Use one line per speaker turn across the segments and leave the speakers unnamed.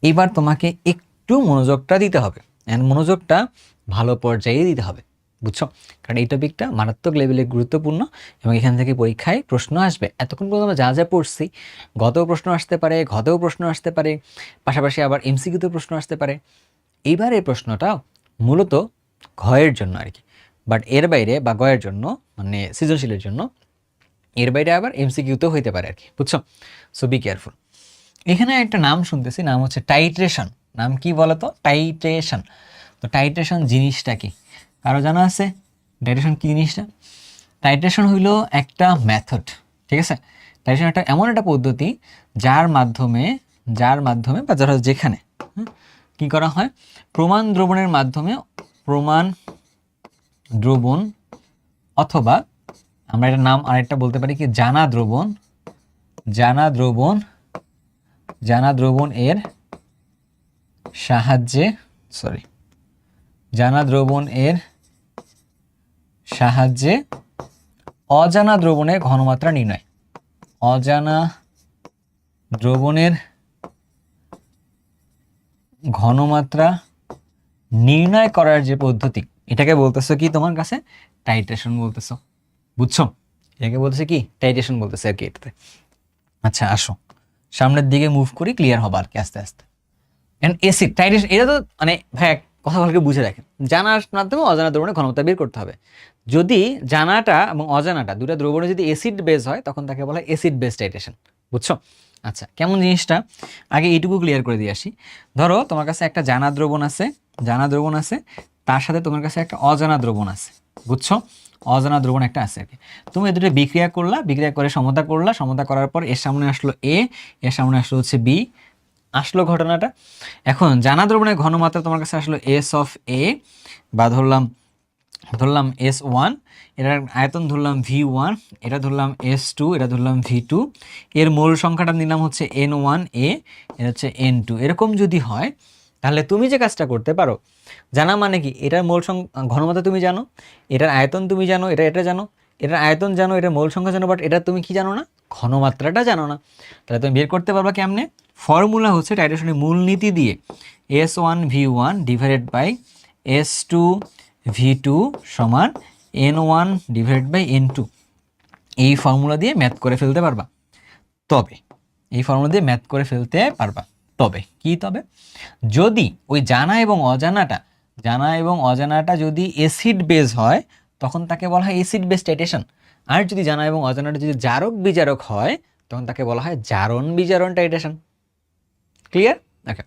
এবার তোমাকে একটু মনোযোগটা দিতে হবে, অ্যান্ড মনোযোগটা ভালো পর্যায়ে দিতে হবে, বুঝছো? কারণ এই টপিকটা মারাত্মক লেভেলে গুরুত্বপূর্ণ এবং এখান থেকে পরীক্ষায় প্রশ্ন আসবে। এতক্ষণ পর্যন্ত আমরা যা যা পড়ছি, গতেও প্রশ্ন আসতে পারে, ঘতেও প্রশ্ন আসতে পারে, পাশাপাশি আবার এমসিকিউতেও প্রশ্ন আসতে পারে। এইবার এই প্রশ্নটা মূলত ঘয়ের জন্য আর কি, বাট এর বাইরে বা গয়ের জন্য মানে সৃজনশীলের জন্য, এর বাইরে আবার এমসিকিউতেও হইতে পারে আর কি, বুঝছো? So be careful. এখানে একটা নাম শুনতেছি, নাম হচ্ছে টাইট্রেশন। নাম কি বলতো? টাইট্রেশন। তো টাইট্রেশন জিনিসটা কি কারো জানা আছে? টাইট্রেশন কি জিনিসটা? টাইট্রেশন হইল একটা মেথড, ঠিক আছে? টাইট্রেশন একটা এমন একটা পদ্ধতি যার মাধ্যমে বা যারা যেখানে কি করা হয়, প্রমাণ দ্রবণের মাধ্যমে, প্রমাণ দ্রবণ অথবা আমরা এটার নাম আরেকটা বলতে পারি কি, জানা দ্রবণ, জানা দ্রবণ, জানা দ্রবণ এর সাহায্যে, জানা দ্রবণ এর সাহায্যে অজানা দ্রবণের ঘনমাত্রা নির্ণয়, অজানা দ্রবণের ঘনমাত্রা নির্ণয় করার যে পদ্ধতি, এটাকে বলতেছো কি তোমার কাছে? টাইট্রেশন বলতেছো, বুঝছো? এটাকে বলতেছে কি? টাইট্রেশন বলতেছে আর কি এটাতে। আচ্ছা আসো সামনের দিকে মুভ করি, ক্লিয়ার হবে আর কি আস্তে আস্তে। এন্ড এসিড টাইট্রেশন, এটা তো মানে ভাই কথা বলকে বুঝে রাখেন, জানার মাধ্যমে অজানা দ্রবণের ঘনমাত্রা বের করতে হবে। যদি জানাটা এবং অজানাটা দুটা দ্রবণে যদি অ্যাসিড বেস হয়, তখন তাকে বলা হয় অ্যাসিড বেস টাইট্রেশন, বুঝছো? আচ্ছা কেমন জিনিসটা আগে এইটুকু ক্লিয়ার করে দিয়ে আসি। ধরো তোমার কাছে একটা জানা দ্রবণ আছে, জানা দ্রবণ আছে, তার সাথে তোমার কাছে একটা অজানা দ্রবণ আছে, বুঝছো? অজানা দ্রবণ একটা আছে আর কি। তুমি এই দুটো বিক্রিয়া করলা, বিক্রিয়া করে সমতা করলা, সমতা করার পর এর সামনে আসলো এ, এর সামনে আসলো হচ্ছে বি, আসলো ঘটনাটা। এখন জানা দ্রবণের ঘনমাত্রা তোমার কাছে আসলো এস অফ এ, বা ধরলাম S1, এটার আয়তন ধরলাম V1, এটা ধরলাম S2, এটা ধরলাম V2, এর মোল সংখ্যাটা নিলাম হচ্ছে N1A, এটা হচ্ছে N2। এরকম যদি হয় তাহলে তুমি যে কাজটা করতে পারো, জানা মানে কি, এটার মোল ঘনমাত্রা তুমি জানো, এটার আয়তন তুমি জানো, এটা জানো, এটার আয়তন জানো, এটার মোল সংখ্যা জানো, বাট এটা তুমি কি জানো না? ঘনমাত্রাটা জানো না। তাহলে তুমি বের করতে পারবা কেমনে? ফর্মুলা হচ্ছে টাইট্রেশনের মূলনীতি দিয়ে S1V1 divided by S2 V2 সমান N1 ডিভাইডেড বাই N2। এই ফর্মুলা দিয়ে ম্যাথ করে ফেলতে পারবা। তবে এই ফর্মুলা দিয়ে ম্যাথ করে ফেলতে পারবা, তবে কি? তবে যদি ওই জানা এবং অজানাটা যদি অ্যাসিড বেস হয়, তখন তাকে বলা হয় অ্যাসিড বেস টাইট্রেশন। আর যদি জানা এবং অজানাটা যদি জারক বিজারক হয়, তখন তাকে বলা হয় জারণ বিজারণ টাইট্রেশন। ক্লিয়ার? ওকে,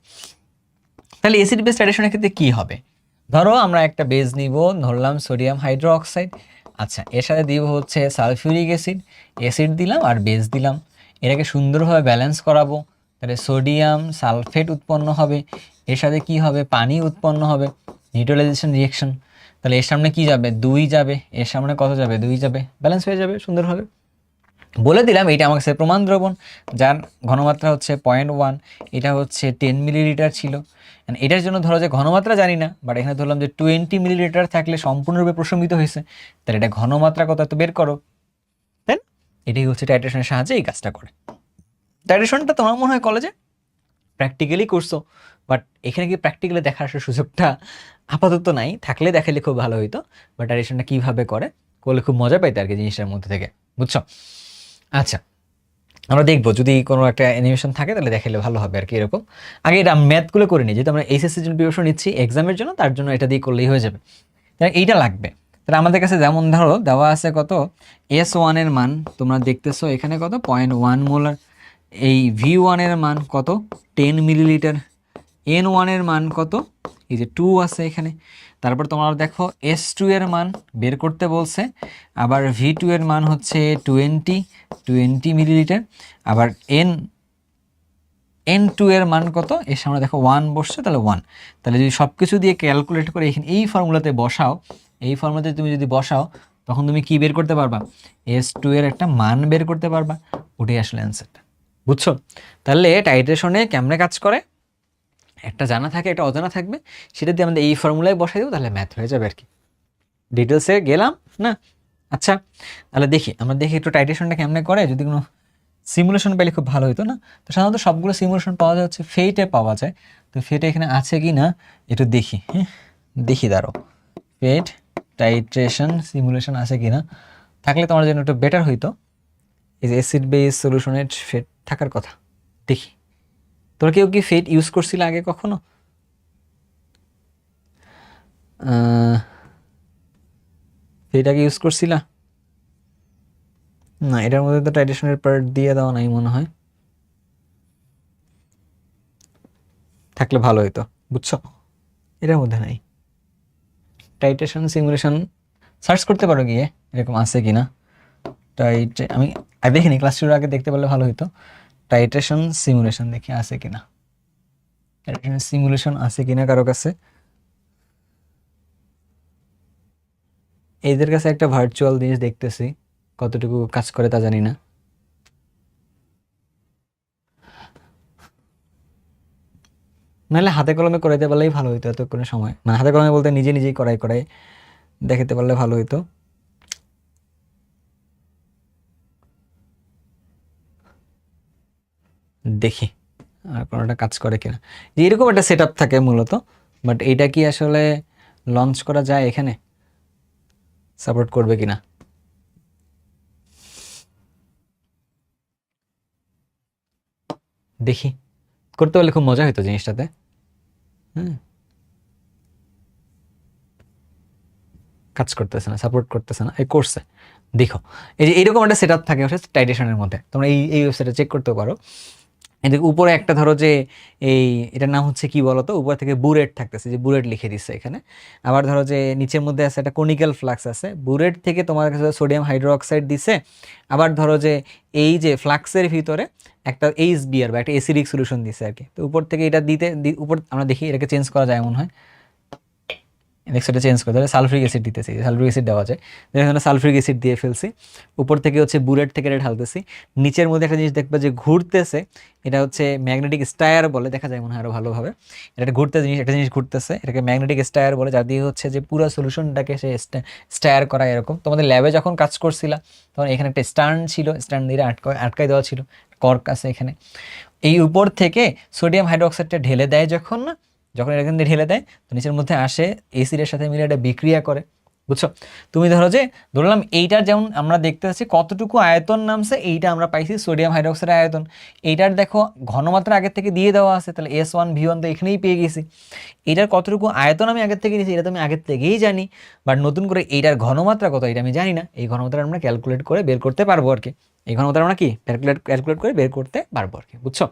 তাহলে অ্যাসিড বেস টাইট্রেশনের ক্ষেত্রে কি হবে? ধরো আমরা একটা বেস নিব, ধরলাম সোডিয়াম হাইড্রোক্সাইড। আচ্ছা এর সাথে দিব হচ্ছে সালফিউরিক অ্যাসিড, অ্যাসিড দিলাম আর বেস দিলাম, এটাকে সুন্দরভাবে ব্যালেন্স করাবো। তাহলে সোডিয়াম সালফেট উৎপন্ন হবে, এর সাথে কি হবে? পানি উৎপন্ন হবে, নিউট্রালাইজেশন রিঅ্যাকশন। তাহলে এর সামনে কি যাবে? 2 যাবে, এর সামনে কত যাবে? 2 যাবে, ব্যালেন্স হয়ে যাবে সুন্দরভাবে। বলে দিলাম এইটা আমার কাছে প্রমাণ দ্রবণ, যার ঘনমাত্রা হচ্ছে 0.1, এটা হচ্ছে 10 মিলিলিটার ছিল। এটার জন্য ধরো যে ঘনমাত্রা জানি না, বাট এখানে ধরলাম যে 20 মিলিলিটার থাকলে সম্পূর্ণরূপে প্রশমিত হয়েছে, তাহলে এটা ঘনমাত্রা কত তো বের করো। তাই এটাই হচ্ছে টাইট্রেশনের সাহায্যে এই কাজটা করে। টাইট্রেশনটা তোমার মনে হয় কলেজে প্র্যাকটিক্যালি করছো, বাট এখানে কি প্র্যাকটিক্যালি দেখার আসার সুযোগটা আপাতত নাই, থাকলে দেখালে খুব ভালো হইতো। বাট টাইট্রেশনটা কীভাবে করলে খুব মজা পাইতে আর কি জিনিসটার মধ্যে থেকে, বুঝছো? আচ্ছা আমরা দেখবো যদি কোনো একটা অ্যানিমেশন থাকে তাহলে দেখালে ভালো হবে আর কি। এরকম আগে এটা ম্যাথগুলো করে নিই, যেহেতু আমরা এইচএসসির জন্য প্রিপারেশন নিচ্ছি এক্সামের জন্য, তার জন্য এটা দিয়ে করলেই হয়ে যাবে। তাহলে এইটা লাগবে। তাহলে আমাদের কাছে যেমন ধরো দেওয়া আছে কত, S1 এর মান তোমরা দেখতেছো এখানে কত 0.1 মোলার, এই V1 এর মান কত 10 মিলিলিটার, N1 এর মান কত, এই যে 2 আছে এখানে। তারপর তোমরা দেখো S2 এর মান বের করতে বলছে, আবার V2 এর মান হচ্ছে 20 মিলিলিটার, আবার N2 এর মান কত, এর সামনে দেখো 1 বসছে, তাহলে 1। তাহলে যদি সব কিছু দিয়ে ক্যালকুলেট করে এখানে এই ফর্মুলাতে বসাও, এই ফর্মুলাতে তুমি যদি বসাও, তখন তুমি কি বের করতে পারবা? S2 এর একটা মান বের করতে পারবা, ওটাই আসলে অ্যান্সারটা, বুঝছো? তাহলে টাইট্রেশনে কেমনে কাজ করে, একটা জানা থাকে একটা অজানা থাকবে, সেটা দিয়ে আমাদের এই ফর্মুলায় বসাই দেবো, তাহলে ম্যাথ হয়ে যাবে আর কি। ডিটেলসে গেলাম না? আচ্ছা তাহলে আমরা দেখি একটু টাইট্রেশনটা কেমনে করে, যদি কোনো সিমুলেশন পেলে খুব ভালো হতো না? তো সাধারণত সবগুলো সিমুলেশন পাওয়া যায় হচ্ছে ফেটে পাওয়া যায়। তো ফেটে এখানে আছে কি না একটু দেখি, হ্যাঁ দেখি, দাঁড়ো, ফেট টাইট্রেশন সিমুলেশন আছে কি না, থাকলে তোমার জন্য একটু বেটার হইতো। এই যে অ্যাসিড বেস সলিউশনের ফেট থাকার কথা, দেখি তোমরা কেউ কি ফেট ইউজ করছিলে আগে কখনো? ফেট আগে ইউজ করছিলা? না, এটার মধ্যে তো টাইট্রেশনের পার্ট দিয়ে দেওয়া নাই মনে হয়, থাকলে ভালো হইতো, বুঝছো? এটার মধ্যে নাই। টাইট্রেশন সিমুলেশন সার্চ করতে পারো গিয়ে, এরকম আছে কিনা। আমি দেখিনি, ক্লাস শুরুর আগে দেখতে পারলে ভালো হতো। টাইট্রেশন সিমুলেশন দেখি আছে কিনা, টাইট্রেশন সিমুলেশন আছে কিনা কারো কাছে। এদের কাছে একটা ভার্চুয়াল জিনিস দেখতেছি, কতটুকু কাজ করে তা জানি না। নাহলে হাতে কলমে করাইতে পারলেই ভালো হইতো, এত কোনো সময় মানে হাতে কলমে বলতে নিজে নিজেই করাই করাই দেখাতে পারলে ভালো হইতো। দেখি আর কোনোটা কাজ করে কিনা, যে এরকম একটা সেট থাকে মূলত, বাট এইটা কি আসলে লঞ্চ করা যায় এখানে, সাপোর্ট করবে কিনা। দেখি, করতে পারলে খুব মজা হইতো জিনিসটাতে। হ্যাঁ, কাজ করতেছে না, সাপোর্ট করতেছে না, এই করছে, দেখো এই যে এইরকম একটা সেট থাকে টাইটেশনের মধ্যে, তোমরা এই ওয়েবসাইটে চেক করতে পারো। এদিকে উপরে একটা ধরো যে এই এটার নাম হচ্ছে কি বলতো, উপর থেকে বুরেট থাকতেছে, যে বুরেট লিখে দিচ্ছে এখানে। আবার ধরো যে নিচের মধ্যে আছে একটা কনিক্যাল ফ্লাক্স আছে, বুরেট থেকে তোমার কাছে সোডিয়াম হাইড্রোক্সাইড দিছে। আবার ধরো যে এই যে ফ্লাক্সের ভিতরে একটা HBr বা একটা অ্যাসিডিক সলিউশন দিছে আর কি। তো উপর থেকে এটা উপর আমরা দেখি এটাকে চেঞ্জ করা যায় মনে হয়, নেক্সটটা চেঞ্জ করে ধরে সালফ্রিক অ্যাসিড দিতেছি, সালফ্রিক অ্যাসিড দেওয়া যায়, এখানে সালফ্রিক অ্যাসিড দিয়ে ফেলছি। উপর থেকে হচ্ছে বুলেট থেকে এটা ঢালতেছি। নিচের মধ্যে একটা জিনিস দেখবে যে ঘুরতেছে, এটা হচ্ছে ম্যাগনেটিক স্টায়ার বলে, দেখা যায় মনে হয় আরও ভালোভাবে। এটা একটা জিনিস ঘুরতেছে, এটাকে ম্যাগনেটিক স্টায়ার বলে, যার দিয়ে হচ্ছে যে পুরো সলিউশনটাকে সে স্টায়ার করা এরকম। তোমাদের ল্যাবে যখন কাজ করছিলা তখন এখানে একটা স্ট্যান্ড ছিল, স্ট্যান্ড দিয়ে আটকাই দেওয়া ছিল, কর্ক আছে এখানে। এই উপর থেকে সোডিয়াম হাইড্রোক্সাইডটা ঢেলে দেয় যখন না, যখন এখান দিয়ে ঢেলে দেয় তো নিচের মধ্যে আসে, এসিডের সাথে মিলে এটা বিক্রিয়া করে, বুঝছো? তুমি ধরো যে ধরলাম এইটার যেমন আমরা দেখতে পাচ্ছি কতটুকু আয়তন নামছে, এইটা আমরা পাইছি সোডিয়াম হাইড্রোক্সাইডের আয়তন। এইটার দেখো ঘনমাত্রা আগের থেকে দিয়ে দেওয়া আছে, তাহলে S1V1 তো এখানেই পেয়ে গেছি। এটার কতটুকু আয়তন আমি আগের থেকে দিয়েছি, এটা তো আমি আগের থেকেই জানি, বাট নতুন করে এইটার ঘনমাত্রা কত এটা আমি জানি না। এই ঘনমাত্রা আমরা ক্যালকুলেট করে বের করতে পারবো আর কি, এই ঘনমাত্রা আমরা কি ক্যালকুলেট করে বের করতে পারবো আর কি, বুঝছো?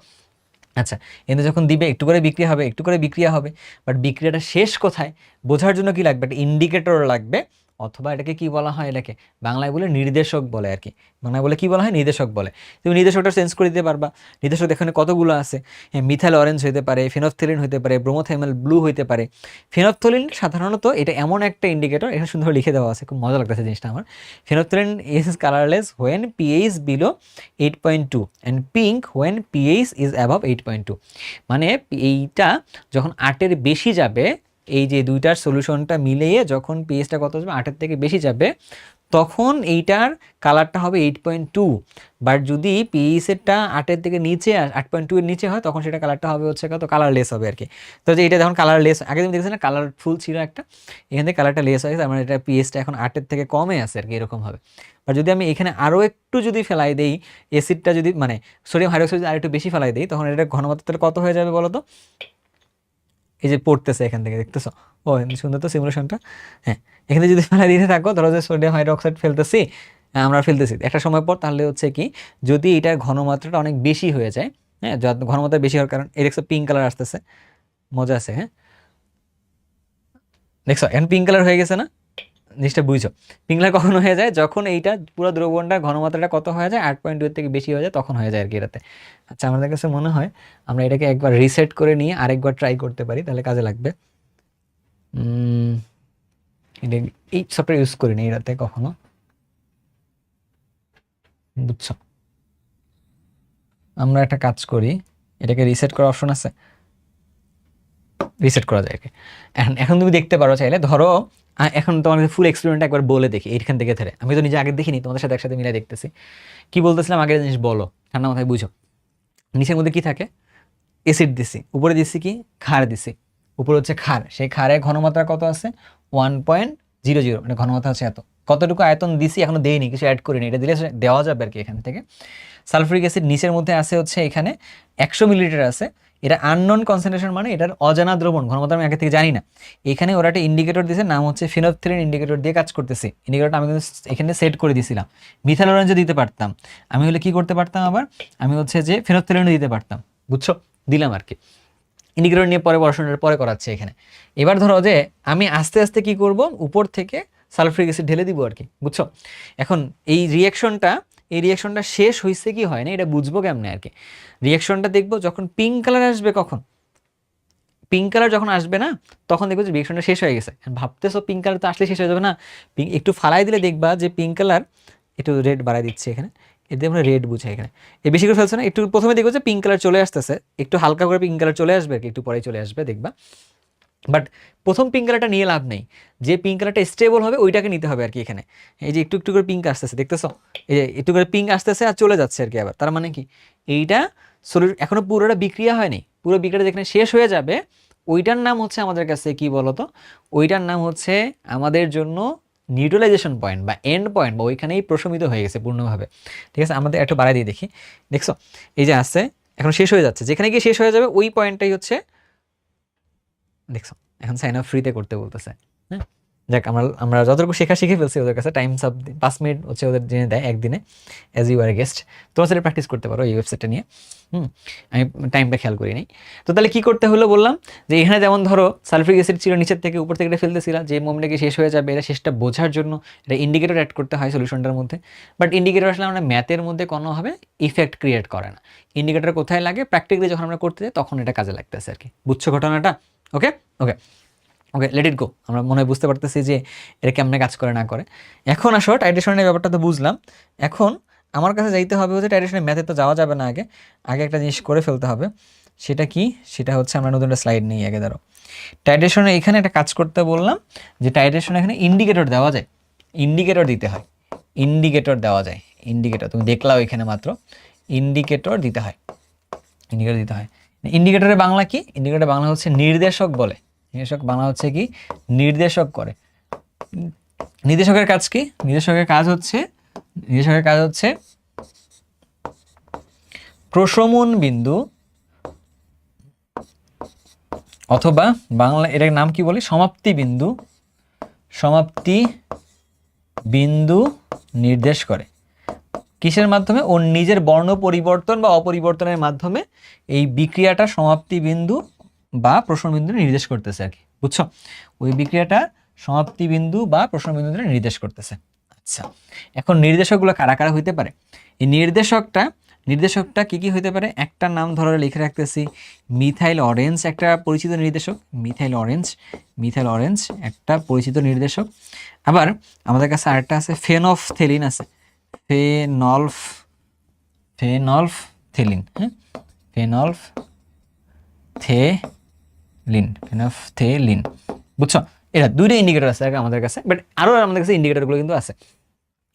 আচ্ছা, এতে যখন দিবে একটু করে বিক্রিয়া হবে, একটু করে বিক্রিয়া হবে, বাট বিক্রিয়াটা শেষ কোথায় বোঝার জন্য কি লাগবে, একটা ইন্ডিকেটর লাগবে, অথবা এটাকে কি বলা হয়, এটাকে বাংলায় বলে নির্দেশক বলে আর কি। বাংলায় বলে কি বলা হয়, নির্দেশক বলে। তুমি নির্দেশকটা চেঞ্জ করে দিতে পারবা। নির্দেশক এখানে কতগুলো আছে, মিথাইল অরেঞ্জ হতে পারে, ফেনফথেলিন হতে পারে, ব্রোমোথাইমাল ব্লু হতে পারে। ফেনফথলিন সাধারণত এটা এমন একটা ইন্ডিকেটর, এখানে সুন্দর লিখে দেওয়া আছে, খুব মজা লাগতেছে জিনিসটা আমার। Phenolphthalein is colourless when pH below 8.2 and pink when pH is above 8.2। মানে এইটা যখন 8-এর বেশি যাবে, এই যে দুইটার সলিউশনটা মিলিয়ে যখন পিএইচটা কত যাবে 8-এর থেকে বেশি যাবে, তখন এইটার কালারটা হবে 8.2। বাট যদি পিএইচেরটা 8-এর থেকে নিচে 8.2 এর নিচে হয়, তখন সেটা কালারটা হবে হচ্ছে কত, কালারলেস হবে আর কি। তো যে এটা যখন কালারলেস, আগে তুমি দেখেছো না কালারফুল ছিল একটা, এখান থেকে কালারটা লেস হয়েছে, তার মানে এটা পিএইচটা এখন 8-এর থেকে কমে আছে আর কি, এরকম হবে। আর যদি আমি এখানে আরও একটু যদি ফেলাই দেই, অ্যাসিডটা যদি মানে সোডিয়াম হাইড্রোক্সাইড যদি আর একটু বেশি ফেলাই দিই, তখন এটা ঘনমাত্রা কত হয়ে যাবে বলো তো? এই যে পড়তেছে এখান থেকে, দেখতেছো? ও সুন্দর তো সিমুলেশনটা। হ্যাঁ, এখানে যদি ফেলাই দিতে থাকো, ধরো যে সোডিয়াম হাইড্রোক্সাইড ফেলতেছি, আমরা ফেলতেছি একটা সময় পর, তাহলে হচ্ছে কি, যদি এটার ঘনমাত্রাটা অনেক বেশি হয়ে যায়, হ্যাঁ ঘনমাত্রা বেশি হওয়ার কারণ এই দেখছো পিঙ্ক কালার আসতেছে, মজা আছে। হ্যাঁ, দেখছো এখন পিঙ্ক কালার হয়ে গেছে না, জিনিসটা বুঝছো? পিঙ্ক কালার কখন হয়ে যায়, যখন এইটা পুরো দ্রবণটা ঘনমাত্রাটা কত হয়ে যায়, 8.2 থেকে বেশি হয়ে যায়, তখন হয়ে যায় আর কি এটাতে। আচ্ছা, আমাদের কাছে মনে হয় আমরা এটাকে একবার রিসেট করে নিয়ে আরেকবার ট্রাই করতে পারি, তাহলে কাজে লাগবে। এটা এই সফটওয়্যার ইউজ করিনি এটাতে কখনো, বুঝছো? আমরা একটা কাজ করি, এটাকে রিসেট করার অপশন আছে, রিসেট করা যায়। এখন এখন তুমি দেখতে পারো চাইলে, ধরো এখন তোমার ফুল এক্সপেরিমেন্ট একবার বলে দেখি এইখান থেকে ধরে, আমি তো নিজে আগে দেখিনি, তোমাদের সাথে একসাথে মিলে দেখতেছি। কি বলতেছিলাম আগের জিনিস বলো, ঠান্ডা মাথায় বুঝো। নিচের মধ্যে কি থাকে, অ্যাসিড দিছি, উপরে দিছি কি ক্ষার দিছি, উপরে হচ্ছে ক্ষার, সেই ক্ষারের ঘনমাত্রা কত আছে 1.00, মানে ঘনমাত্রা হচ্ছে এত। কতটুকু আয়তন দিছি এখনো দেইনি, কিছু অ্যাড করিনি, এটা দিলে দেওয়া যাবে আর কি এখান থেকে। সালফিউরিক অ্যাসিড নিচের মধ্যে আছে হচ্ছে এখানে 100 মিলিলিটার আছে, এটা আননোন কনসেন্ট্রেশন, মানে এটার অজানা দ্রবণ, ঘনমাত্রা আমি আগে থেকে জানি না। এখানে ওরা একটা ইন্ডিকেটর দিয়েছে, নাম হচ্ছে ফিনফথেলিন ইন্ডিকেটর দিয়ে কাজ করতেছি। ইন্ডিকেটরটা আমি কিন্তু এখানে সেট করে দিয়েছিলাম। মিথাইল অরেঞ্জও দিতে পারতাম আমি, হলে কি করতে পারতাম আবার, আমি হচ্ছে যে ফিনফথেলিনও দিতে পারতাম, বুঝছো, দিলাম আর কি। ইন্ডিকেটর নিয়ে পরে পড়াশোনার পরে করাচ্ছে এখানে। এবার ধরো যে আমি আস্তে আস্তে কি করব, উপর থেকে সালফিউরিক অ্যাসিড ঢেলে দিব আর কি, বুঝছো। এখন এই রিয়াকশনটা শেষ হয়েছে কি হয় না, এটা বুঝবো কেমনে আর কি। রিয়াকশনটা দেখবো যখন পিঙ্ক কালার আসবে, কখন পিঙ্ক কালার যখন আসবে না, তখন দেখবো যে রিয়াকশনটা শেষ হয়ে গেছে। ভাবতেছো পিঙ্ক কালার তো আসলে শেষ হয়ে যাবে না, একটু ফালাই দিলে দেখবা যে পিঙ্ক কালার, একটু রেড বাড়াই দিচ্ছে এখানে, এতে আমরা রেড বুঝে এখানে, এ বেশি করে ফেলছে না, একটু প্রথমে দেখবো যে পিঙ্ক কালার চলে আসতেছে, একটু হালকা করে পিঙ্ক কালার চলে আসবে আর কি, একটু পরেই চলে আসবে দেখবা। বাট প্রথম পিঙ্ক কালারটা নিয়ে লাভ নেই, যে পিঙ্ক কালারটা স্টেবল হবে ওইটাকে নিতে হবে আর কি এখানে। এই যে একটু একটু করে পিঙ্ক আসতেছে, দেখতেছো, এই যে একটু করে পিঙ্ক আসতেছে আর চলে যাচ্ছে আর কি আবার, তার মানে কি এইটা এখনো পুরোটা বিক্রিয়া হয়নি, পুরো বিক্রিয়াটা যেখানে শেষ হয়ে যাবে ওইটার নাম হচ্ছে আমাদের কাছে কি বলতো, ওইটার নাম হচ্ছে আমাদের জন্য নিউট্রালাইজেশন পয়েন্ট বা এন্ড পয়েন্ট, বা ওইখানেই প্রশমিত হয়ে গেছে পূর্ণভাবে। ঠিক আছে, আমাদের একটু বাড়াই দিয়ে দেখি, দেখছো এই যে আছে এখন শেষ হয়ে যাচ্ছে, যেখানে গিয়ে শেষ হয়ে যাবে ওই পয়েন্টটাই হচ্ছে, দেখছো এখন সাইন আপ ফ্রিতে করতে বলতেছে। হ্যাঁ, যাক আমরা যতটুকু শেখা শিখে ফেলছি ওদের কাছে, টাইম সাব 5 মিনিট হচ্ছে ওদের জেনে দেয় একদিনে, অ্যাজ ইউ আর গেস্ট। তোমরা সেটা প্র্যাকটিস করতে পারো এই ওয়েবসাইটটা নিয়ে। আমি টাইমটা খেয়াল করি নাই। তো তাহলে কি করতে হলো বললাম, যে এখানে যেমন ধরো সালফিউরিক অ্যাসিড ছিল নিচের থেকে উপর থেকে এটা ফেলতেছিলাম, যে মোমেন্টে গিয়ে শেষ হয়ে যাবে, এটা শেষটা বোঝার জন্য এটা ইন্ডিকেটর অ্যাড করতে হয় সলিউশনটার মধ্যে। বাট ইন্ডিকেটর আসলে আমরা ম্যাথের মধ্যে কোনোভাবে ইফেক্ট ক্রিয়েট করে না। ইন্ডিকেটর কোথায় লাগে, প্র্যাকটিক্যালি যখন আমরা করতে যাই তখন এটা কাজে লাগতেছে আর কি, বুঝছো ঘটনাটা। ওকে ওকে ওকে, লেট ইট গো। আমরা মনে হয় বুঝতে পারতেছি যে এটা কেমনে কাজ করে না করে। এখন আসো টাইট্রেশনের ব্যাপারটা তো বুঝলাম, এখন আমার কাছে যাইতে হবে হচ্ছে টাইট্রেশনের ম্যাথে তো যাওয়া যাবে না, আগে আগে একটা জিনিস করে ফেলতে হবে। সেটা কি, সেটা হচ্ছে আমরা নতুন একটা স্লাইড নিই আগে। ধরো টাইট্রেশনে এখানে একটা কাজ করতে বললাম, যে টাইট্রেশনে এখানে ইন্ডিকেটর দেওয়া যায়, ইন্ডিকেটর দিতে হয়, ইন্ডিকেটর দেওয়া যায়, ইন্ডিকেটর তুমি দেখলাও এখানে মাত্র, ইন্ডিকেটর দিতে হয়, ইন্ডিকেটর দিতে হয়। ইন্ডিকেটরের বাংলা কি, ইন্ডিকেটরের বাংলা হচ্ছে নির্দেশক বলে, নির্দেশক বাংলা হচ্ছে কি নির্দেশক করে। নির্দেশকের কাজ কি, নির্দেশকের কাজ হচ্ছে প্রশমন বিন্দু, অথবা বাংলা এটার নাম কি বলি, সমাপ্তি বিন্দু, সমাপ্তি বিন্দু নির্দেশ করে। কিসের মাধ্যমে, ওর নিজের বর্ণ পরিবর্তন বা অপরিবর্তনের মাধ্যমে এই বিক্রিয়াটা সমাপ্তি বিন্দু বা প্রশমন বিন্দু নির্দেশ করতেছে আর কি, বুঝছো। ওই বিক্রিয়াটা সমাপ্তি বিন্দু বা প্রশমন বিন্দু নির্দেশ করতেছে। আচ্ছা, এখন নির্দেশকগুলো কারা কারা হইতে পারে, এই নির্দেশকটা কি কি হইতে পারে, একটা নাম ধরে লিখে রাখতেছি, মিথাইল অরেঞ্জ একটা পরিচিত নির্দেশক, মিথাইল অরেঞ্জ একটা পরিচিত নির্দেশক। আবার আমাদের কাছে আরেকটা আছে ফেনফথেলিন আছে, ফেনলফথেলিন, হ্যাঁ ফেনফথেলিন, বুঝছো। এটা দুইটা ইন্ডিকেটর আছে আমাদের কাছে, বাট আরও আমাদের কাছে ইন্ডিকেটরগুলো কিন্তু আছে।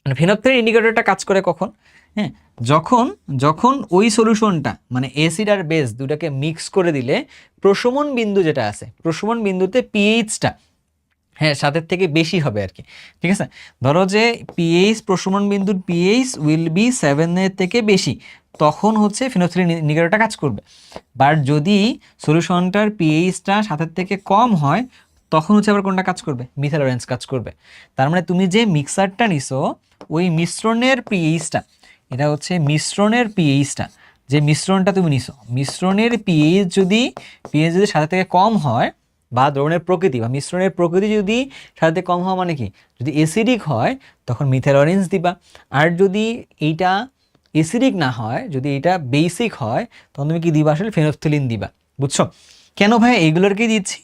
মানে ফেনফথেলিন ইন্ডিকেটরটা কাজ করে কখন, হ্যাঁ, যখন ওই সলিউশনটা মানে অ্যাসিড আর বেস দুটাকে মিক্স করে দিলে প্রশমন বিন্দু যেটা আছে, প্রশমন বিন্দুতে পিএইচটা হ্যাঁ 7-এর থেকে বেশি হবে আর কি, ঠিক আছে। ধরো যে পিএইচ, প্রশমন বিন্দুর পিএইচ উইল বি 7-এর থেকে বেশি, তখন হচ্ছে ফেনফথেলিন ইন্ডিকেটরটা কাজ করবে। বাট যদি সলিউশনটার পিএইচটা 7-এর থেকে কম হয়, তখন হচ্ছে আবার কোনটা কাজ করবে, মিথাইল অরেঞ্জ কাজ করবে। তার মানে তুমি যে মিক্সারটা নিছো ওই মিশ্রণের পিএইচটা, এটা হচ্ছে মিশ্রণের পিএইচটা, যে মিশ্রণটা তুমি নিছো, মিশ্রণের পিএইচ যদি 7 থেকে কম হয়, বা দ্রবণের প্রকৃতি বা মিশ্রণের প্রকৃতি যদি 7 থেকে কম হওয়া মানে কি, যদি অ্যাসিডিক হয় তখন মিথাইল অরেঞ্জ দিবা। আর যদি এইটা অ্যাসিডিক না হয়, যদি এটা বেসিক হয়, তখন তুমি কি দিবা, আসলে ফেনফথেলিন দিবা, বুঝছো। কেন ভাই এইগুলোর কি দিচ্ছি,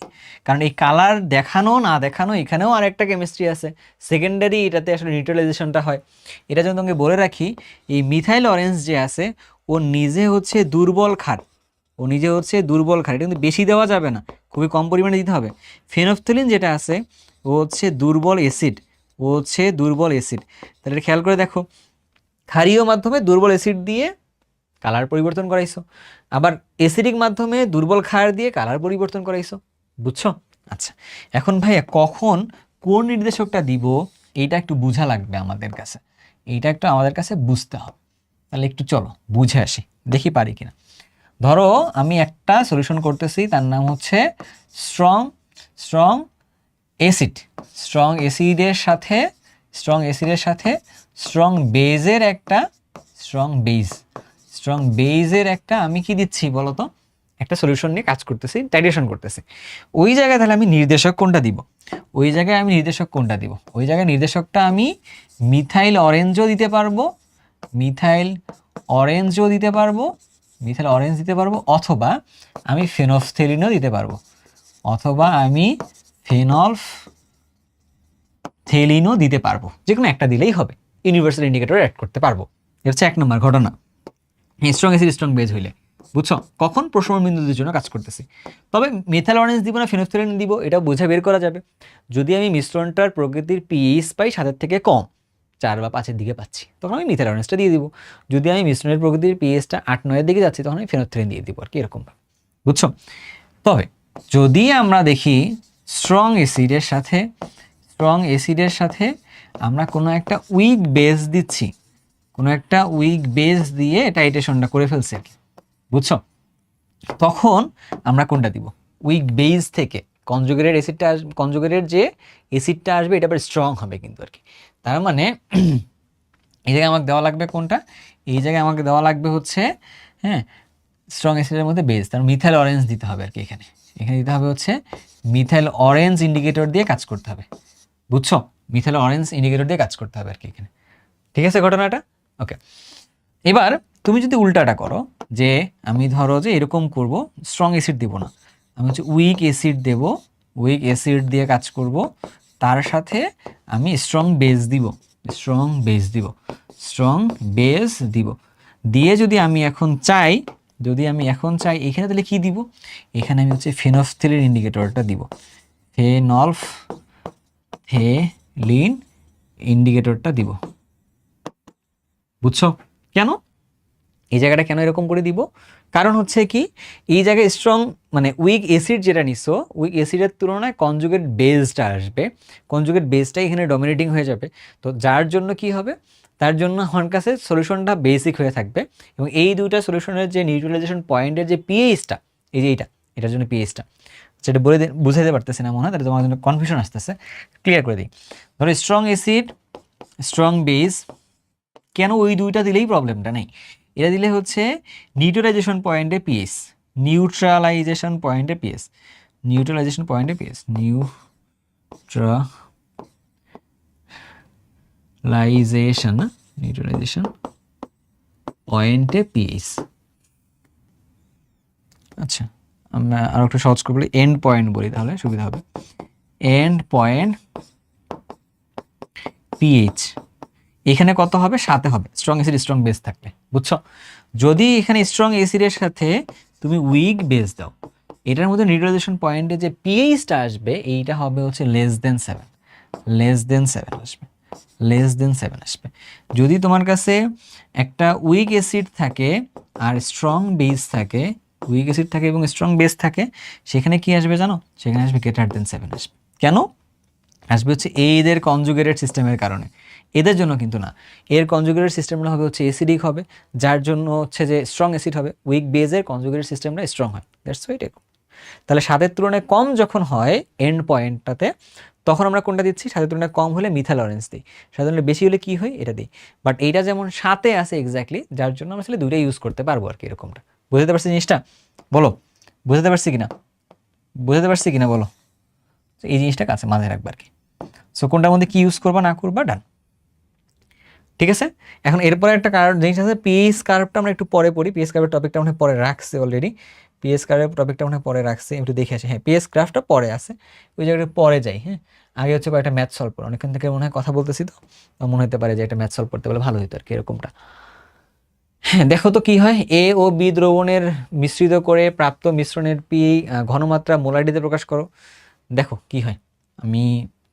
কারণ এই কালার দেখানো না দেখানো এখানেও আরেকটা কেমিস্ট্রি আছে, সেকেন্ডারি, এটাতে আসলে নিউট্রালাইজেশনটা হয়। এটা যেন তোমাকে বলে রাখি, এই মিথাইল অরেঞ্জ যে আছে ও নিজে হচ্ছে দুর্বল ক্ষার, এটা কিন্তু বেশি দেওয়া যাবে না, খুবই কম পরিমাণে দিতে হবে। ফেনফথেলিন যেটা আছে ও হচ্ছে দুর্বল অ্যাসিড, তাহলে খেয়াল করে দেখো, ক্ষারীয় মাধ্যমে দুর্বল অ্যাসিড দিয়ে কালার পরিবর্তন করাইছো, আবার অ্যাসিডিক মাধ্যমে দুর্বল ক্ষার দিয়ে কালার পরিবর্তন করাইছো। বুঝছো? আচ্ছা, এখন ভাইয়া কখন কোন নির্দেশকটা দিব এইটা একটু বোঝা লাগবে আমাদের কাছে, এইটা একটু আমাদের কাছে বুঝতে হবে। তাহলে একটু চলো বুঝে আসি, দেখি পারি কিনা। ধরো আমি একটা সলিউশন করতেছি, তার নাম হচ্ছে স্ট্রং স্ট্রং অ্যাসিড। স্ট্রং অ্যাসিডের সাথে স্ট্রং বেজের একটা স্ট্রং বেজের একটা আমি কি দিচ্ছি বলো তো, একটা সলিউশন নিয়ে কাজ করতেছি, টাইট্রেশন করতেছি। ওই জায়গায় তাহলে আমি নির্দেশক কোনটা দিব? ওই জায়গায় নির্দেশকটা আমি মিথাইল অরেঞ্জও দিতে পারবো, মিথাইল অরেঞ্জ দিতে পারবো, অথবা আমি ফেনফথেলিনও দিতে পারবো, যে কোনো একটা দিলেই হবে, ইউনিভার্সাল ইন্ডিকেটর অ্যাড করতে পারবো। এটা হচ্ছে 1 নম্বর ঘটনা, স্ট্রং অ্যাসিড স্ট্রং বেজ হইলে। বুঝছো? কখন? প্রশমন বিন্দুদের জন্য কাজ করতেছি। তবে মিথাইল অরেঞ্জ দিব না ফেনফথেলিন দিব এটা বোঝা বের করা যাবে যদি আমি মিশ্রণটার প্রকৃতির পিএইচ পাই 7 থেকে কম, 4 বা 5 দিকে পাচ্ছি, তখন আমি মিথাইল অরেঞ্জটা দিয়ে দিব। যদি আমি মিশ্রণের প্রকৃতির পিএইচটা 8-9 দিকে যাচ্ছি, তখন আমি ফেনফথেলিন দিয়ে দিব আর কি, এরকম। বুঝছো? তবে যদি আমরা দেখি স্ট্রং অ্যাসিডের সাথে আমরা কোনো একটা উইক বেস দিচ্ছি, দিয়ে টাইট্রেশনটা করে ফেলছি আর কি। বুঝছো? তখন আমরা কোনটা দিব? উইক বেস থেকে কনজুগেটেড যে অ্যাসিডটা আসবে এটা আবার স্ট্রং হবে কিন্তু আর কি। তার মানে এই জায়গায় আমাকে দেওয়া লাগবে কোনটা? এই জায়গায় আমাকে দেওয়া লাগবে হচ্ছে, হ্যাঁ, স্ট্রং অ্যাসিডের মধ্যে বেস, তার মিথাইল অরেঞ্জ দিতে হবে আর কি। এখানে দিতে হবে হচ্ছে মিথাইল অরেঞ্জ ইন্ডিকেটর দিয়ে কাজ করতে হবে। বুঝছো? মিথাইল অরেঞ্জ ইন্ডিকেটর দিয়ে কাজ করতে হবে আর কি এখানে। ঠিক আছে ঘটনাটা? ওকে, এবার তুমি যদি উল্টাটা করো, যে আমি ধরো যে এরকম করব, স্ট্রং অ্যাসিড দিব না, আমি হচ্ছে উইক অ্যাসিড দেব, উইক অ্যাসিড দিয়ে কাজ করব, তার সাথে আমি স্ট্রং বেস দিব, দিয়ে যদি আমি এখন চাই এখানে তাহলে কি দিব? এখানে আমি হচ্ছে ফেনফথেলিন ইন্ডিকেটরটা দিব, ফেনফথেলিন ইন্ডিকেটরটা দিব। বুঝছো কেন এই জায়গাটা কেন এরকম করে দিব? কারণ হচ্ছে কি, এই জায়গায় স্ট্রং মানে উইক অ্যাসিড যেটা নিছো, উইক অ্যাসিডের তুলনায় কনজুগেট বেসটা আসবে, কনজুগেট বেসটাই এখানে ডমিনেটিং হয়ে যাবে। তো যার জন্য কি হবে, তার জন্য আমার কাছে সলিউশনটা বেসিক হয়ে থাকবে, এবং এই দুইটা সলিউশনের যে নিউট্রালাইজেশন পয়েন্টের যে পিএইচটা, এই যে এটার জন্য পিএইচটা যেটা বুঝাইতে পারতেছি না মনে হয়, তাহলে তোমার জন্য কনফিউশন আসতেছে, ক্লিয়ার করে দিই। ধরো স্ট্রং অ্যাসিড স্ট্রং বেস, কেন ওই দুইটা দিলেই প্রবলেমটা নেই, এটা দিলে হচ্ছে নিউট্রালাইজেশন পয়েন্টে পিএস, নিউট্রালাইজেশন পয়েন্টে পিএস পয়েন্টে পিএস। আচ্ছা, আমরা আরো একটু সহজ করে বলি, এন্ড পয়েন্ট বলি তাহলে সুবিধা হবে। এন্ড পয়েন্ট পিএইচ এখানে কত হবে? 7 হবে, স্ট্রং অ্যাসিড স্ট্রং বেস থাকলে। বুঝছো? যদি এখানে স্ট্রং অ্যাসিডের সাথে তুমি উইক বেস দাও, এটার মধ্যে নিউট্রালাইজেশন পয়েন্টে যে পিএইচটা আসবে এইটা হবে হচ্ছে লেস দেন 7 আসবে। যদি তোমার কাছে একটা উইক অ্যাসিড থাকে আর স্ট্রং বেস থাকে, এবং স্ট্রং বেস থাকে, সেখানে কি আসবে জানো? সেখানে আসবে গ্রেটার দেন 7 আসবে। কেন আসবে? হচ্ছে এদের কনজুগেটেড সিস্টেমের কারণে, এদের জন্য কিন্তু না। এর কনজুগেটেড সিস্টেমটা হবে হচ্ছে অ্যাসিডিক হবে, যার জন্য হচ্ছে যে স্ট্রং অ্যাসিড হবে, উইক বেজের কনজুগেটেড সিস্টেমটা স্ট্রং হয়। দ্যাটস হোয়াই এটা। তাহলে 7-এর তুলনায় কম যখন হয় এন্ড পয়েন্টটাতে, তখন আমরা কোনটা দিচ্ছি? 7-এর তুলনায় কম হলে মিথাইল অরেঞ্জ দিই, 7-এর তুলনায় বেশি হলে কি হয়? এটা দিই। বাট এইটা যেমন 7-এ আছে এক্স্যাক্টলি, যার জন্য আমরা আসলে দুইটাই ইউজ করতে পারবো আর কি, এরকমটা। বুঝতে পারছি জিনিসটা? বলো বুঝতে পারছি কিনা বলো। এই জিনিসটা কাছে মাথায় রাখবে আর কি। সো কোনটার মধ্যে কি ইউজ করবা না করবা, ডান। ঠিক আছে, এখন এরপরে একটা জিনিস আছে, পিএইচ কার্ভটা আমরা একটু পরে পড়ি, পিএইচ কার্ভের টপিকটা আমরা পরে রাখছি অলরেডি, পিএইচ কার্ভের টপিকটা আমরা পরে রাখছি, একটু দেখে আসি। হ্যাঁ, পিএইচ গ্রাফটা পরে আছে, ওই জায়গাটা পরে যাই। হ্যাঁ, আগে হচ্ছে একটা ম্যাথ সলভ করো, অনেকক্ষণ থেকে মনে হয় কথা বলতেছি, তো মনে হতে পারে যে একটা ম্যাথ সলভ করতে পারলে ভালো হতো আর কি, এরকমটা। হ্যাঁ, দেখো তো কি হয়, এ ও বি দ্রবণের মিশ্রিত করে প্রাপ্ত মিশ্রণের পি ঘনমাত্রা মোলারিটিতে প্রকাশ করো। দেখো কি হয়, আমি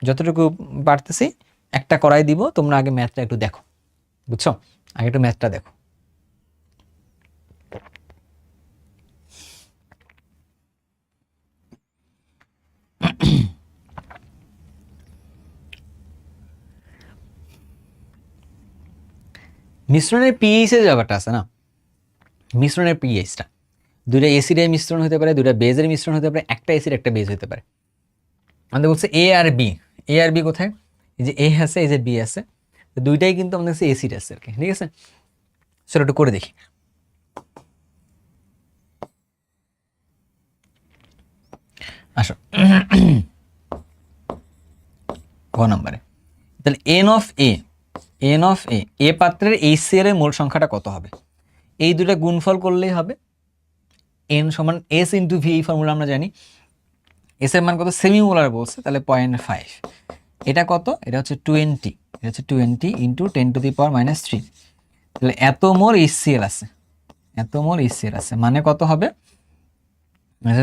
যতটুকু পারতেছি একটা করাই দিব, তোমরা আগে ম্যাথটা একটু দেখো। বুঝছো? আগে একটু ম্যাথটা দেখো। মিশ্রণের পিএইচ এর ব্যাপারটা আছে না, মিশ্রণের পিএইচটা দুইটা অ্যাসিডের মিশ্রণ হতে পারে, দুইটা বেজের মিশ্রণ হতে পারে, একটা অ্যাসিড একটা বেজ হতে পারে। আমাদের বলছে এ আর বি, এ আর বি কোথায়, এই যে এ আছে এই যে বি আছে, দুইটাই কিন্তু আমাদের কাছে অ্যাসিড আছে আর কি, ঠিক আছে। সেটা একটু করে দেখি। আসো ক নম্বরে, তাহলে N of A, N of A, A পাত্রের HCl এর মোল সংখ্যাটা কত হবে? এই দুটো গুণফল করলেই হবে। এন সমান এস ইন্টু ভি, এই ফর্মুলা আমরা জানি। এস এর মান কত, সেমিমোলার বলছে, তাহলে 0.5। এটা কত, এটা হচ্ছে 20, এটা হচ্ছে 20 ইন্টু 10⁻³ তাহলে এত মোল HCl আছে, এত মোল HCl আছে, মানে কত হবে,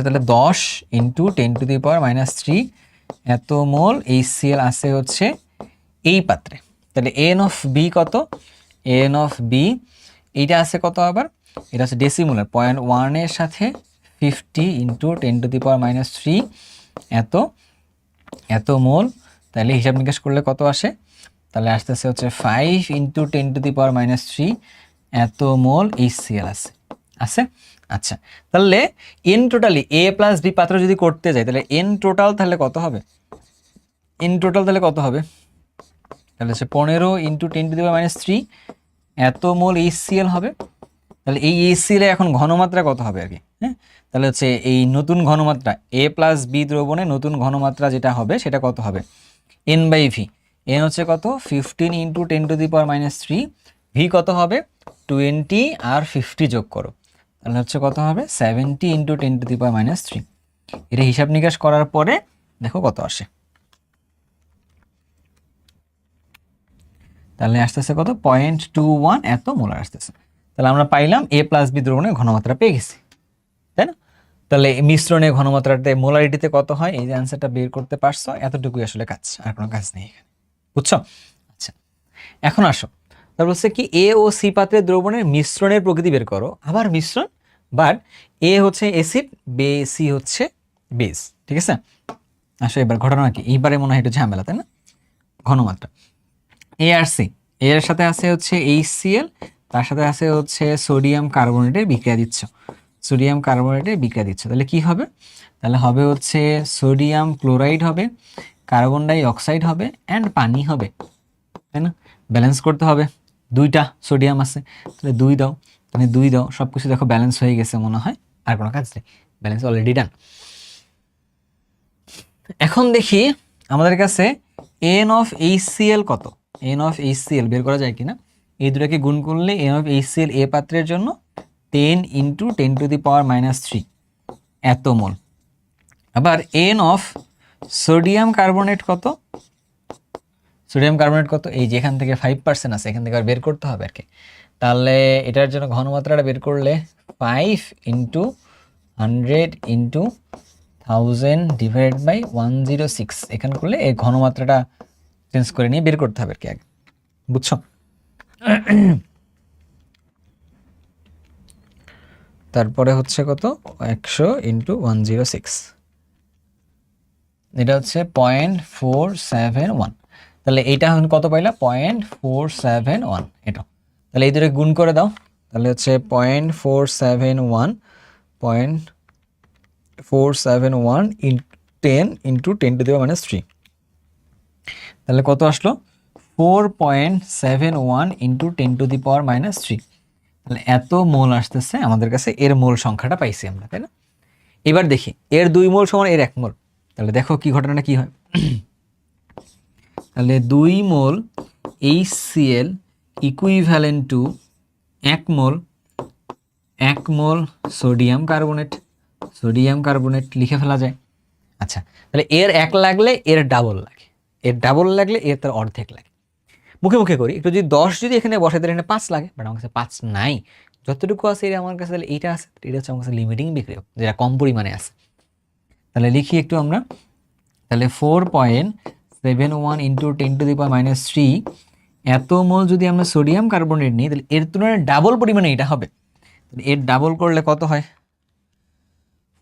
তাহলে 10 ইন্টু 10⁻³ এত মোল HCl আছে হচ্ছে এই পাত্রে। তাহলে এন অফ বি কত, এন অফ বি এইটা আছে কত আবার, এটা হচ্ছে ডেসিমোলার, 0.1 এর সাথে 50 ইন্টু 10⁻³ এত এত মোল। তাহলে হিসাব নিকাশ করলে কত আসে, তাহলে আসতেছে হচ্ছে 5 ইন্টু 10⁻³ এত মোল HCl আছে, আছে। আচ্ছা, তাহলে এন টোটালি এ প্লাস বি পাত্র যদি করতে যাই, তাহলে এন টোটাল তাহলে কত হবে, এন টোটাল তাহলে কত হবে, তাহলে হচ্ছে 15 ইন্টু 10⁻³ এত মোল HCl হবে। তাহলে এই HCl এখন ঘনমাত্রা কত হবে আর কি, হ্যাঁ, তাহলে হচ্ছে এই নতুন ঘনমাত্রা এ প্লাস বি দ্রবণে নতুন ঘনমাত্রা যেটা হবে সেটা কত হবে, এন বাই ভি। এন হচ্ছে কত, 15 ইন্টু 10⁻³ ভি কত হবে 20 আর 50 যোগ করো, তাহলে হচ্ছে কত হবে 70 ইন্টু 10⁻³। এটা হিসাব নিকাশ করার পরে দেখো কত আসে, তাহলে আসতেছে কত 0.21 এত মোলার আসতেছে। তাহলে আমরা পাইলাম এ প্লাস বি দ্রবণের ঘনমাত্রা পেয়ে গেছি, তাই না। তাহলে মিশ্রণের ঘনমাত্রাতে মোলারিটিতে কত হয়, এই যে অ্যান্সারটা বের করতে পারছো, এতটুকুই আসলে কাজ, আর কোনো কাজ নেই এখানে, বুঝছো। আচ্ছা, এখন আসো, তারপর হচ্ছে কি এ ও সি পাত্রের দ্রবণের মিশ্রণের প্রকৃতি বের করো, আবার মিশ্রণ, বাট এ হচ্ছে অ্যাসিড, বে সি হচ্ছে বেস, ঠিক আছে। আসো এবার ঘটনা কি, এইবারে মনে হয় একটু ঝামেলা, তাই না। ঘনমাত্রা এ আর সি, এর সাথে আছে হচ্ছে HCl, তার সাথে আছে হচ্ছে সোডিয়াম কার্বনেটের বিক্রিয়া দিচ্ছ, সোডিয়াম কার্বনেটের বিক্রিয়া দিচ্ছ, তাহলে কি হবে, তাহলে হবে হচ্ছে সোডিয়াম ক্লোরাইড হবে, কার্বন ডাই অক্সাইড হবে, অ্যান্ড পানি হবে, তাই না। ব্যালেন্স করতে হবে, দুইটা সোডিয়াম আছে, তাহলে 2 দাও, তুমি 2 দাও, সব কিছু দেখো ব্যালেন্স হয়ে গেছে মনে হয়, আর কোনো কাজ নেই, ব্যালেন্স অলরেডি ডান। এখন দেখি আমাদের কাছে এন অফ HCl কত, এন অফ HCl বের করা যায় কিনা। এই দুটাকে গুণ করলে এন অফ HCl এ পাত্রের জন্য 10 ইন্টু 10⁻³ এত মোল। আবার এন অফ সোডিয়াম কার্বনেট কত, সোডিয়াম কার্বনেট কত, এই যে এখান থেকে 5% আছে, এখান থেকে আর বের করতে হবে আর কি। তাহলে এটার জন্য ঘনমাত্রাটা বের করলে 5 ইন্টু 100 ইন্টু 1000 ডিভাইড বাই 106 এখান করলে এই ঘনমাত্রাটা চেঞ্জ করে নিয়ে বের করতে হবে আর কি আগে, বুঝছো। তারপরে হচ্ছে কত 100 ইন্টু 106, এটা হচ্ছে 0.471, তাহলে এইটা এখন কত পাইলা 0.471 এটা, তাহলে এই দুটো গুণ করে দাও, তাহলে হচ্ছে 0.471 0.471 10 ইন্টু 10⁻³ তাহলে কত আসলো 4.71 ইন্টু 10⁻³। তাহলে এত মোল আসতেছে আমাদের কাছে, এর মোল সংখ্যাটা পাইছি আমরা, তাই না। এবার দেখি এর 2 মোল সমান এর 1 মোল, তাহলে দেখো কি ঘটনাটা কি হয়। তাহলে 2 মোল HCl equivalent to 1 mole sodium carbonate, sodium carbonate লিখে ফেলা যায়। আচ্ছা, তাহলে এর 1 লাগলে এর ডাবল লাগে, এর ডাবল লাগলে এর তার অর্ধেক লাগে। মুখে মুখে করি একটু, যদি 10 যদি এখানে বসে তাহলে এখানে 5 লাগে, বাট আমার কাছে 5 নাই, যতটুকু আছে এটা আমার কাছে, তাহলে এইটা আছে, এটা হচ্ছে আমার কাছে লিমিটিং বিক্রিয়ক যেটা কম পরিমাণে আছে। তাহলে লিখি একটু আমরা, তাহলে 4.71 ইন্টু 10⁻³ এত মোল যদি আমরা সোডিয়াম কার্বনেট নিই, তাহলে এর তুলনায় ডাবল পরিমাণে এটা হবে, তাহলে এর ডাবল করলে কত হয়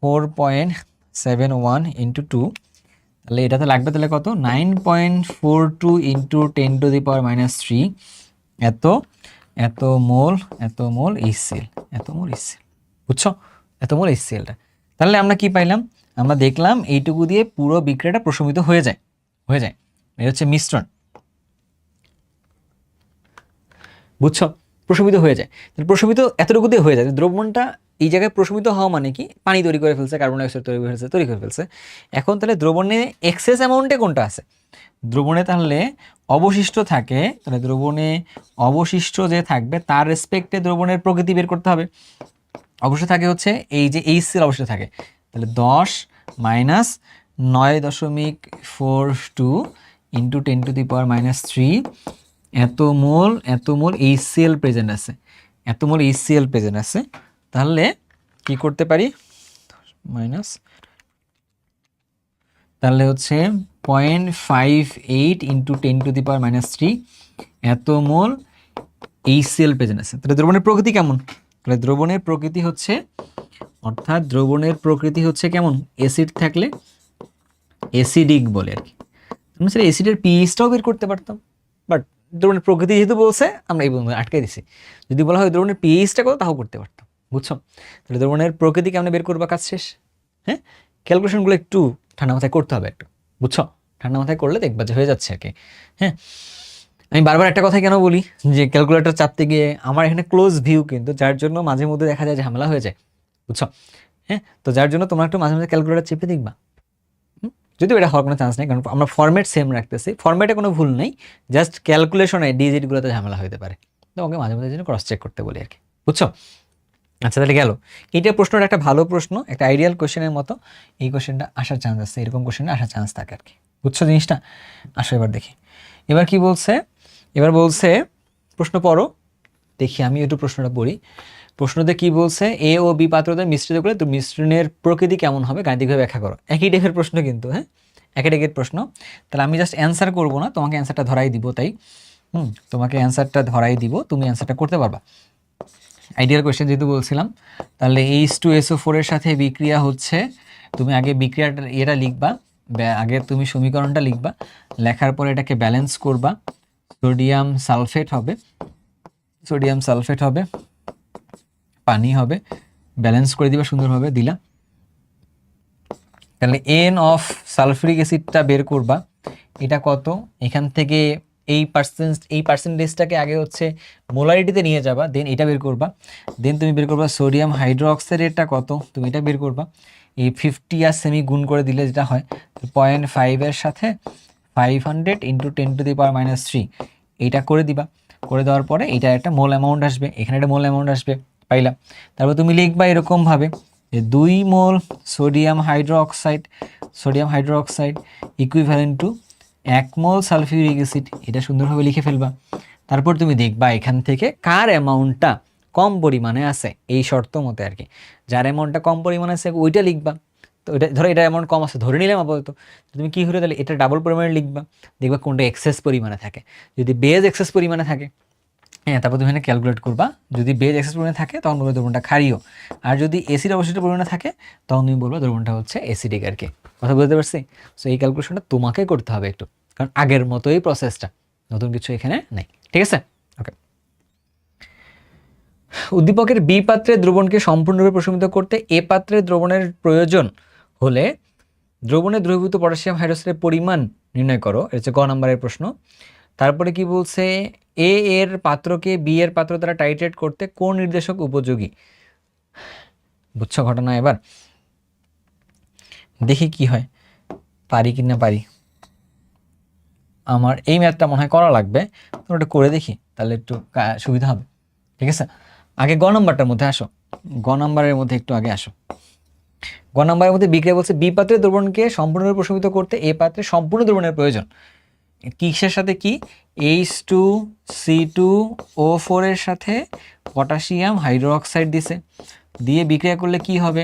4.71 ইন্টু 2, তাহলে এটাতে লাগবে তাহলে কত 9.42 ইন্টু 10⁻³ এত এত মোল HCl, এত মোল HCl, বুঝছো? এত মোল HClটা। তাহলে আমরা কি পাইলাম? আমরা দেখলাম এইটুকু দিয়ে পুরো বিক্রিয়াটা প্রশমিত হয়ে যায়। এটা হচ্ছে মিশ্রণ, বুঝছো? প্রশমিত হয়ে যায়। তাহলে প্রশমিত এতটুকু দিয়ে হয়ে যায়। দ্রবণটা এই জায়গায় প্রশমিত হওয়া মানে কি? পানি তৈরি করে ফেলছে, কার্বন ডাইঅক্সাইড তৈরি করে ফেলছে। এখন তাহলে দ্রবণে এক্সেস অ্যামাউন্টে কোনটা আছে? দ্রবণে তাহলে অবশিষ্ট থাকে, তাহলে দ্রবণে অবশিষ্ট যে থাকবে তার রেসপেক্টে দ্রবণের প্রকৃতি বের করতে হবে। অবশ্যই থাকে হচ্ছে এই যে HCl অবশ্যই থাকে, তাহলে 10 মাইনাস 9.42 ইন্টু 10⁻³ এত মোল HCl প্রেজেন্ট আছে, এত মোল HCl প্রেজেন্ট আছে। তাহলে কি করতে পারি? মাইনাস, তাহলে হচ্ছে 0.58 ইন্টু 10⁻³ এত মোল HCl প্রেজেন্ট আছে। তাহলে দ্রবণের প্রকৃতি কেমন? তাহলে দ্রবণের প্রকৃতি হচ্ছে, অর্থাৎ দ্রবণের প্রকৃতি হচ্ছে কেমন? অ্যাসিড থাকলে অ্যাসিডিক বলে আর কি। আমরা সেটা অ্যাসিডের পিএইচটাও বের করতে পারতাম, বাট দ্রবণের প্রকৃতি যেহেতু বলছে আমরা এই বন্ধু আটকে দিছি। যদি বলা হয় দ্রবণের পিএইচটা কত, তাও করতে পারতাম, বুঝছো? তাহলে দ্রবণের প্রকৃতি কেমন বের করবা, কাজ শেষ। হ্যাঁ, ক্যালকুলেশনগুলো একটু ঠান্ডা মাথায় করতে হবে একটু, বুঝছো? ঠান্ডা মাথায় করলে দেখবা যে হয়ে যাচ্ছে আর কি। হ্যাঁ, আমি বারবার একটা কথা কেন বলি যে ক্যালকুলেটর চাপতে গিয়ে আমার এখানে ক্লোজ ভিউ, কিন্তু যার জন্য মাঝে মধ্যে দেখা যায় ঝামেলা হয়ে যায়, বুঝছো? হ্যাঁ, তো যার জন্য তোমরা একটু মাঝে মাঝে ক্যালকুলেটর চেপে দেখবা। যদিও এটা হওয়ার কোনো চান্স নেই, কারণ আমরা ফরম্যাট সেম রাখতেছি, ফরম্যাটে কোনো ভুল নেই, জাস্ট ক্যালকুলেশনে ডিজিটগুলোতে ঝামেলা হতে পারে। তো ওকে মাঝে মাঝে ক্রস চেক করতে বলি আর কি, বুঝছো? আচ্ছা, তাহলে গেল। এইটা প্রশ্নটা একটা ভালো প্রশ্ন, একটা আইডিয়াল কোশ্চেনের মতো। এই কোশ্চেনটা আসার চান্স আছে, এরকম কোশ্চেনে আসার চান্স থাকে আর কি, বুঝছো জিনিসটা? আসো এবার দেখি, এবার কি বলছে? এবার বলছে প্রশ্ন পড়ো, দেখি আমি একটু প্রশ্নটা পড়ি। প্রশ্নতে কি বলছে? A ও B পাত্রদের মিশ্রিত করে তো মিশ্রণের প্রকৃতি কেমন হবে গাণিতিকভাবে ব্যাখ্যা করো। একই টাইপের প্রশ্ন কিন্তু, হ্যাঁ, একই টাইপের প্রশ্ন। তাহলে আমি জাস্ট অ্যান্সার করবো না, তোমাকে অ্যান্সারটা ধরাই দিব, তাই তোমাকে অ্যান্সারটা ধরাই দিব, তুমি অ্যান্সারটা করতে পারবা। আইডিয়াল কোয়েশ্চেন যেহেতু বলছিলাম, তাহলে H2SO4 এর সাথে বিক্রিয়া হচ্ছে, তুমি আগে বিক্রিয়াটা এটা লিখবা, আগে তুমি সমীকরণটা লিখবা, লেখার পরে এটাকে ব্যালেন্স করবা, সোডিয়াম সালফেট হবে, পানি হবে, ব্যালেন্স করে দিবা সুন্দরভাবে, দিলা। তাহলে N অফ সালফিউরিক অ্যাসিডটা বের করবা, এটা কত? এখান থেকে এই পার্সেন্টেজটাকে আগে হচ্ছে মোলারিটিতে নিয়ে যাবা, দেন এটা বের করবা, দেন তুমি বের করবা সোডিয়াম হাইড্রোক্সাইডেরটা কত, তুমি এটা বের করবা। এই 50 আর সেমি গুণ করে দিলে যেটা হয় 0.5 এর সাথে 500 ইন্টু 10⁻³ এইটা করে দিবা। করে দেওয়ার পরে এটা একটা মোল অ্যামাউন্ট আসবে, এখানে একটা মোল অ্যামাউন্ট আসবে, পাইলা। তারপর তুমি লিখবা এরকমভাবে যে 2 মোল sodium hydroxide equivalent to 1 mole sulphuric acid, এটা সুন্দরভাবে লিখে ফেলবা। তারপর তুমি দেখবা এখান থেকে কার অ্যামাউন্টটা কম পরিমাণে আছে, এই শর্ত মতে আর কি। যার অ্যামাউন্টটা কম পরিমাণে আছে ওইটা লিখবা। তো এটা ধরো এটা অ্যামাউন্ট কম আছে ধরে নিলাম আপাতত, তুমি কী হলো তাহলে এটা ডাবল পরিমাণে লিখবা, দেখবা কোনটা এক্সেস পরিমাণে থাকে। যদি বেজ এক্সেস পরিমাণে থাকে, হ্যাঁ, তারপর তুমি এখানে ক্যালকুলেট করবা, যদি বেজ এক্সেস পরিমাণে থাকে তখন বলবে দ্রবণটা ক্ষারীয়, আর যদি এসিড অবশিষ্ট পরিমাণে থাকে তখন তুমি বলবে দ্রবণটা হচ্ছে অ্যাসিডিক আর কি। কথা বুঝতে পারছি? সো এই ক্যালকুলেশনটা তোমাকে করতে হবে একটু, কারণ আগের মতোই প্রসেসটা, নতুন কিছু এখানে নেই, ঠিক আছে? ওকে। উদ্দীপকের বি পাত্রে দ্রবণকে সম্পূর্ণরূপে প্রশমিত করতে এ পাত্রে দ্রবণের প্রয়োজন হলে দ্রবণে দ্রবীভূত পটাশিয়াম হাইড্রোক্সাইডের পরিমাণ নির্ণয় করো, এটা হচ্ছে গ নম্বরের প্রশ্ন। তারপরে কি বলছে? এ এর পাত্রকে বি এর পাত্র দ্বারা টাইট্রেট করতে কোন নির্দেশক উপযোগী? বুঝছো ঘটনা? এবার দেখি কি হয়, পারি কি না পারি। আমার এই ম্যাথটা মনে হয় করা লাগবে, তো ওটা করে দেখি, তাহলে একটু সুবিধা হবে, ঠিক আছে? আগে গ নম্বরটার মধ্যে আসো, গ নম্বরের মধ্যে একটু আগে আসো। গ নম্বরের মধ্যে বিক্রিয়া বলছে বি পাত্রের দ্রবণকে সম্পূর্ণরূপে প্রশমিত করতে এ পাত্রে সম্পূর্ণ দ্রবণের প্রয়োজন। কিসের সাথে কি? H2C2O4 এর সাথে পটাশিয়াম হাইড্রোক্সাইড দিছে, দিয়ে বিক্রিয়া করলে কি হবে?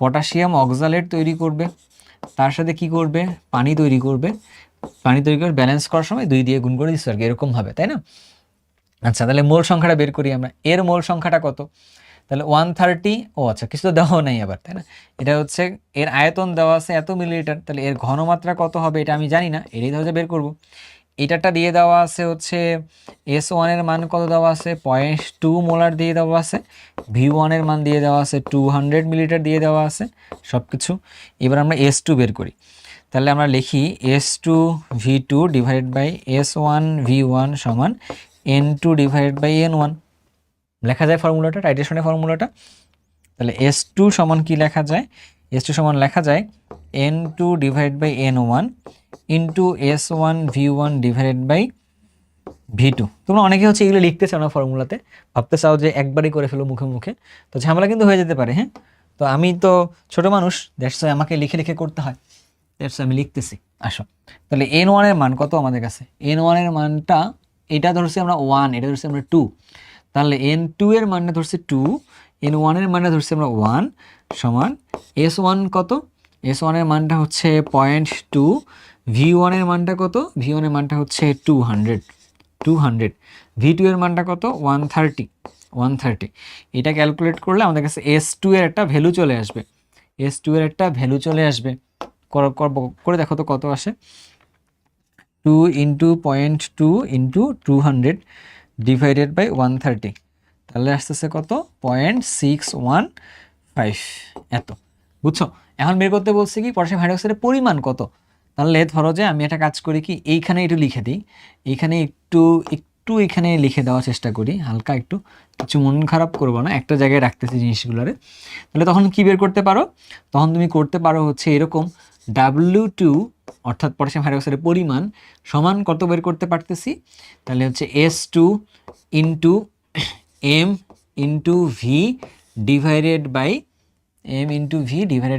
পটাশিয়াম অক্সালেট তৈরি করবে, তার সাথে কি করবে? পানি তৈরি করবে, ব্যালেন্স করার সময় 2 দিয়ে গুণ করে দিচ্ছে আর কি, এরকমভাবে, তাই না? আচ্ছা, তাহলে মোল সংখ্যাটা বের করি আমরা। এর মোল সংখ্যাটা কত? তাহলে 130, ও আচ্ছা কিছু তো দেওয়া নেই আবার, তাই না? এটা হচ্ছে এর আয়তন দেওয়া আছে এত মিলিলিটার, তাহলে এর ঘনমাত্রা কত হবে এটা আমি জানি না, এটাই ধরে বের করব। এটাটা দিয়ে দেওয়া আছে হচ্ছে S1 এর মান কত দেওয়া আছে 0.2 মোলার দিয়ে দেওয়া আছে, V1 এর মান দিয়ে দেওয়া আছে 200 মিলিলিটার দিয়ে দেওয়া আছে সব কিছু। এবার আমরা S2 বের করি, তাহলে আমরা লিখি S2 V2 divided by S1 V1 সমান N2 ডিভাইডেড বাই N1 লেখা যায় ফর্মুলাটা, টাইট্রেশনের ফর্মুলাটা। তাহলে S2 সমান কি লেখা যায়, S2 সমান লেখা যায় N2 divide by N1 into S1 V1 divided by V2। তোমরা অনেকে হচ্ছে এগুলো লিখতে চাও না ফর্মুলাতে, ভাবতে চাও যে একবারই করে ফেলো মুখে মুখে, তো ঝামেলা কিন্তু হয়ে যেতে পারে। হ্যাঁ, তো আমি তো ছোট মানুষ, দ্যাটস ওয়াই আমাকে লিখে লিখে করতে হয়, দ্যাটস আমি লিখতেছি। আসো, তাহলে N1 এর মান কত আমাদের কাছে, N1 এর মানটা এটা ধরছি আমরা 1, এটা ধরছি আমরা 2, তাহলে N2 এর মানটা ধরছি 2, N1 এর মানটা ধরছি আমরা 1 সমান S1 কত, S1 এর মানটা হচ্ছে 0.2, V1 এর মানটা কত, V1 এর মানটা হচ্ছে 200, V2 এর মানটা কত 130। এটা ক্যালকুলেট করলে আমাদের কাছে S2 এর একটা ভ্যালু চলে আসবে, S2 এর একটা ভ্যালু চলে আসবে। করে দেখো তো কত আসে, 2 ইন্টু 0.2 ইন্টু 200 ডিভাইডেড বাই 130, তাহলে আসতেছে কত 0.615 এত। বুঝছো? এখন বের করতে বলছি কি পটাশিয়াম হাইড্রোক্সাইডের পরিমাণ কত। তাহলে ধরো যে আমি একটা কাজ করি কি, এইখানে একটু লিখে দিই, এইখানে একটু এখানে লিখে দেওয়ার চেষ্টা করি হালকা একটু, কিছু মন খারাপ করবো না, একটা জায়গায় রাখতেছি জিনিসগুলোরে। তাহলে তখন কি বের করতে পারো, তখন তুমি করতে পারো হচ্ছে এরকম W2 অর্থাৎ পটাশিয়াম হাইড্রোক্সাইডের পরিমাণ সমান কত বের করতে পারতেছি, তাহলে হচ্ছে S2 into M into v divided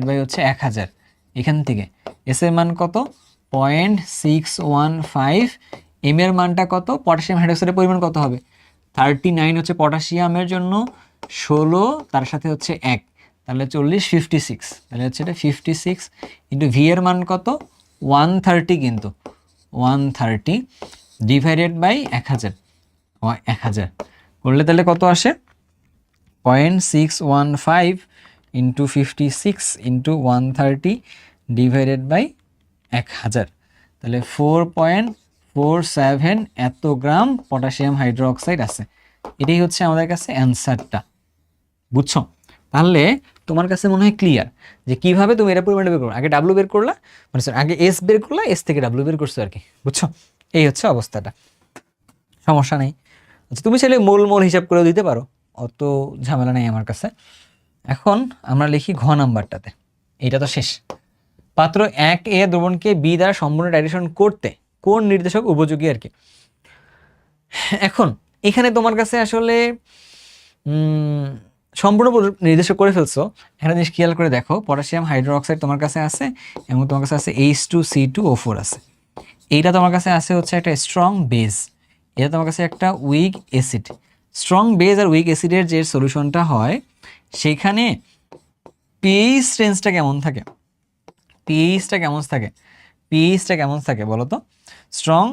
by হচ্ছে 1000। এখান থেকে এস এর মান কত 0.615, এম এর মানটা কত, পটাশিয়াম হাইড্রোক্সাইডের পরিমাণ কত হবে 39 হচ্ছে পটাশিয়ামের জন্য, 16 তার সাথে হচ্ছে 1, তাহলে 40 56, তাহলে হচ্ছে এটা 56 ইন্টু ভি এর মান কত 130, কিন্তু 130 ডিভাইডেড বাই 1000 করলে তাহলে কত আসে 0.615 ইন্টু 56 ইন্টু 130 ডিভাইডেড বাই 1000, তাহলে 4.47 এত গ্রাম পটাশিয়াম হাইড্রোক্সাইড আছে। এটাই হচ্ছে আমাদের কাছে অ্যান্সারটা। বুঝছো? তাহলে তোমার কাছে মনে হয় ক্লিয়ার যে কিভাবে তুমি এটা পরিমাণটা বের করো। আগে ডাব্লু বের করলা, মানে আগে এস বের করলা, এস থেকে ডাব্লু বের করছো আর কি। বুঝছো? এই হচ্ছে অবস্থাটা, সমস্যা নেই। আচ্ছা, তুমি চাইলে মোল হিসাব করেও দিতে পারো, অত ঝামেলা নেই আমার কাছে। এখন আমরা লিখি ঘ নাম্বারটাতে, এইটা তো শেষ। পাত্র 1A দ্রবণকে বি দ্বারা সম্পূর্ণ ডাইরেকশন করতে কোন নির্দেশক উপযোগী আর কি। এখন এখানে তোমার কাছে আসলে সম্পূর্ণ নির্দেশক করে ফেলছো। একটা জিনিস খেয়াল করে দেখো, পটাশিয়াম হাইড্রোক্সাইড তোমার কাছে আছে এবং তোমার কাছে আছে H2C2O4 আছে। এইটা তোমার কাছে আছে হচ্ছে একটা স্ট্রং বেজ, এটা তোমার কাছে একটা উইক অ্যাসিড। স্ট্রং বেজ আর উইক অ্যাসিডের যে সলিউশনটা হয় সেখানে পিএইচ রেঞ্জটা কেমন থাকে, পিএইচটা কেমন থাকে বলো তো। স্ট্রং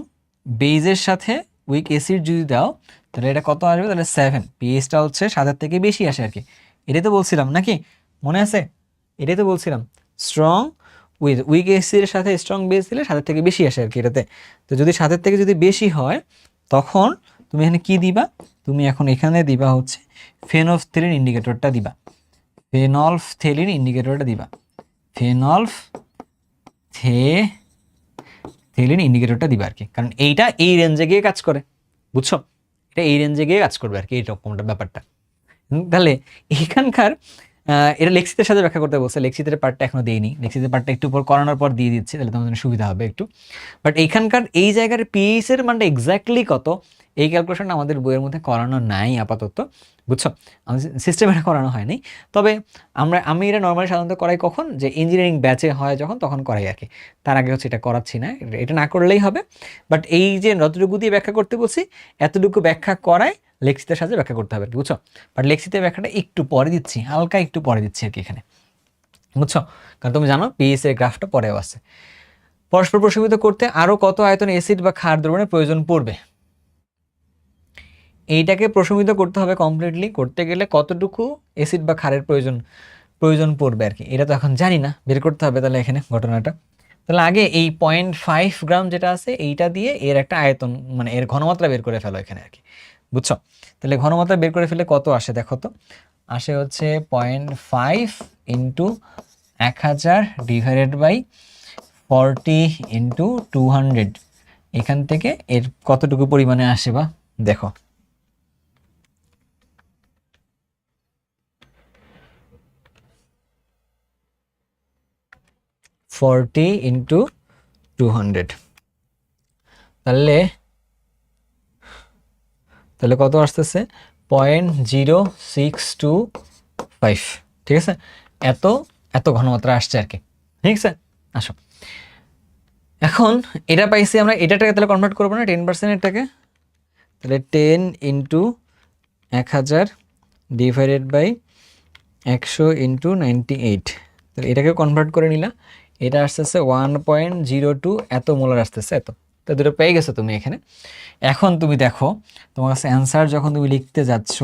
বেজের সাথে উইক অ্যাসিড যদি দাও তাহলে এটা কত আসবে, তাহলে 7, পিএইচটা হচ্ছে 7 থেকে বেশি আসে আর কি। এটাই তো বলছিলাম নাকি, মনে আছে? এটাই তো বলছিলাম, স্ট্রং উইক অ্যাসিডের সাথে স্ট্রং বেজ দিলে 7 থেকে বেশি আসে আর কি এটাতে। তো যদি 7 থেকে যদি বেশি হয় তখন তুমি এখানে কি দিবা, তুমি এখন এখানে দিবা হচ্ছে ফেনলফথেলিন ইন্ডিকেটরটা দিবা, ফেনলফথেলিন ইন্ডিকেটরটা দিবা আর কি। কারণ এইটা এই রেঞ্জে গিয়ে কাজ করে, বুঝছো? এটা এই রেঞ্জে গিয়ে কাজ করবে আর কি, এইরকমটা ব্যাপারটা। তাহলে এখানকার এটা লেক্সিতের সাথে ব্যাখ্যা করতে বলছে, লেক্সিতের পার্টটা এখনো দিইনি, লেক্সিতের পার্টটা একটু পর করানোর পর দিয়ে দিচ্ছি, তাহলে তোমাদের সুবিধা হবে একটু। বাট এইখানকার এই জায়গার পিএইচ এর মানটা এক্স্যাক্টলি কত, এই ক্যালকুলেশনটা আমাদের বইয়ের মধ্যে করানো নাই আপাতত, বুঝছো? আমাদের সিস্টেম এটা করানো হয়নি। তবে আমি এটা নর্মালি সাধারণত করাই কখন, যে ইঞ্জিনিয়ারিং ব্যাচে হয় যখন, তখন করাই আর কি। তার আগে হচ্ছে এটা করাচ্ছি না, এটা না করলেই হবে। বাট এই যে যতটুকু দিয়ে ব্যাখ্যা করতে বলছি এতটুকু ব্যাখ্যা করায় লেক্সিতের সাথে ব্যাখ্যা করতে হবে আর কি, বুঝছো? বাট লেক্সিতের ব্যাখ্যাটা একটু পরে দিচ্ছি, হালকা একটু পরে দিচ্ছি আর কি এখানে, বুঝছো? কারণ তুমি জানো পিএইচ এর গ্রাফটা পরেও আছে। পরস্পর প্রশমিত করতে আরো কত আয়তন অ্যাসিড বা ক্ষার দ্রবণের প্রয়োজন পড়বে, এইটাকে প্রশমিত করতে হবে কমপ্লিটলি, করতে গেলে কতটুকু অ্যাসিড বা ক্ষারের প্রয়োজন পড়বে আর কি। এটা তো এখন জানি না, বের করতে হবে তাহলে এখানে ঘটনাটা। তাহলে আগে এই 0.5 গ্রাম যেটা আছে এইটা দিয়ে এর একটা আয়তন মানে এর ঘনমাত্রা বের করে ফেলো এখানে আর কি, বুঝছো? তাহলে ঘনমাত্রা বের করে ফেলে কত আসে দেখো তো, আসে হচ্ছে 0.5 ইন্টু 1000 ডিভাইডেড বাই 40 ইন্টু 200। এখান থেকে এর কতটুকু পরিমাণে আসে বা দেখো, ফর্টি ইন্টু 200, তাহলে তাহলে কত আসতেছে 0.0625, ঠিক আছে? এত এত ঘনমাত্রা আসছে আর কি, ঠিক আছে? আসো এখন এটা পাইছি আমরা, এটাকে তাহলে কনভার্ট করবো না 10%-এরটাকে, তাহলে 10 ইন্টু 1000 ডিভাইডেড বাই 100 ইন্টু 98, তাহলে এটাকে কনভার্ট করে নিলা, এটা আসতেছে 1.02 এত মোলার আসতেছে এত। তো দুটো পেয়ে গেছো তুমি এখানে। এখন তুমি দেখো তোমার কাছে অ্যান্সার যখন তুমি লিখতে যাচ্ছ,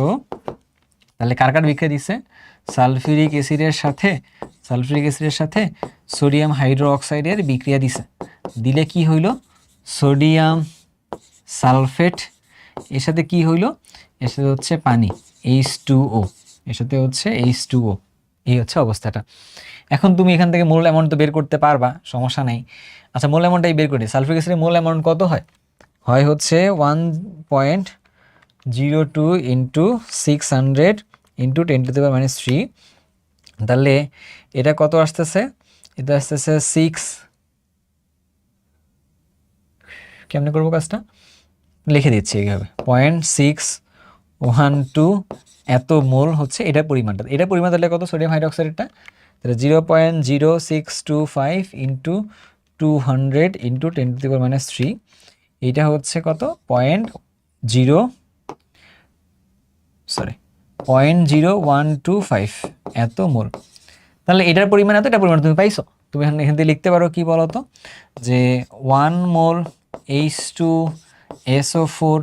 তাহলে কার কার বিক্রিয়া দিছে, সালফিউরিক অ্যাসিডের সাথে সোডিয়াম হাইড্রো অক্সাইডের বিক্রিয়া দিছে। দিলে কি হইল, সোডিয়াম সালফেট, এর সাথে কি হইল, এর সাথে হচ্ছে পানি H2O, এর সাথে হচ্ছে H2O, এই হচ্ছে অবস্থাটা। এখন তুমি এখান থেকে মোল অ্যামাউন্ট তো বের করতে পারবা, সমস্যা নেই। আচ্ছা মোল অ্যামাউন্টটাই বের করি, সালফিউরিক অ্যাসিডের মোল অ্যামাউন্ট কত হয়, হয় হচ্ছে 1.02 ইন্টু 600 ইন্টু 10⁻³ তাহলে এটা কত আসতেছে, এটা আসতেছে 6, কেমনে করবো কাজটা, লিখে দিচ্ছি এইভাবে 0.612 এত মোল হচ্ছে এটা পরিমাণটা, এটা পরিমাণ তাহলে কত সোডিয়াম হাইড্রোক্সাইডটা, তাহলে 0.0625 ইন্টু 200 ইন্টু 10⁻³ এইটা হচ্ছে কত 0.0125 এত মোল। তাহলে এটার পরিমাণ এত, এটা পরিমাণ তুমি পাইছো, তুমি এখান থেকে লিখতে পারো কি বলো তো, যে 1 মোল H2SO4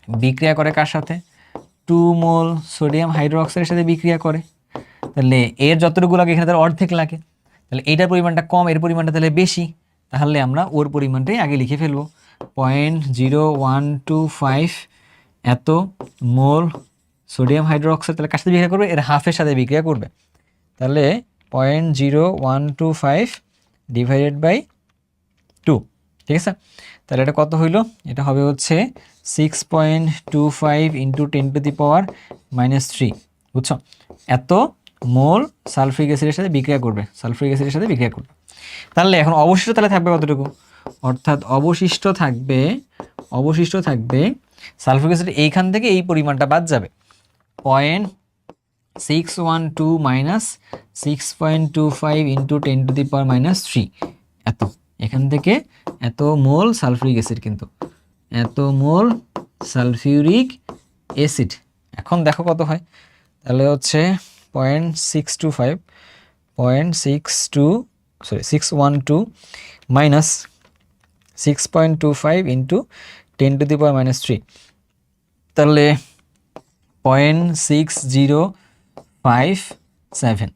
বিক্রিয়া করে কার সাথে, 2 মোল সোডিয়াম হাইড্রোক্সাইডের সাথে বিক্রিয়া করে, তাহলে এর যতটুকু লাগে এখানে তার অর্ধেক লাগে, তাহলে এইটার পরিমাণটা কম, এর পরিমাণটা তাহলে বেশি, তাহলে আমরা ওর পরিমাণটাই আগে লিখে ফেলবো, 0.0125 এত মোল সোডিয়াম হাইড্রোক্সাইড, তাহলে কার সাথে বিক্রিয়া করবে, এর হাফের সাথে বিক্রিয়া করবে, তাহলে 0.0125 ডিভাইডেড বাই 2, ঠিক আছে? তাহলে এটা কত হইল, এটা হবে হচ্ছে 6.25 ইন্টু 10⁻³ বুঝছো? এত মোল সালফিউরিক অ্যাসিডের সাথে বিক্রিয়া করবে, তাহলে এখন অবশিষ্ট তাহলে থাকবে কতটুকু, অর্থাৎ অবশিষ্ট থাকবে সালফিউরিক অ্যাসিড এইখান থেকে এই পরিমাণটা বাদ যাবে, 0.612 মাইনাস 6.25 ইন্টু 10⁻³ এত, এখান থেকে এত মোল সালফিউরিক অ্যাসিড, কিন্তু এত মোল সালফিউরিক অ্যাসিড। এখন দেখো কত হয়, তাহলে হচ্ছে 612 মাইনাস 6.25 ইন্টু 10⁻³, তাহলে 0.6057,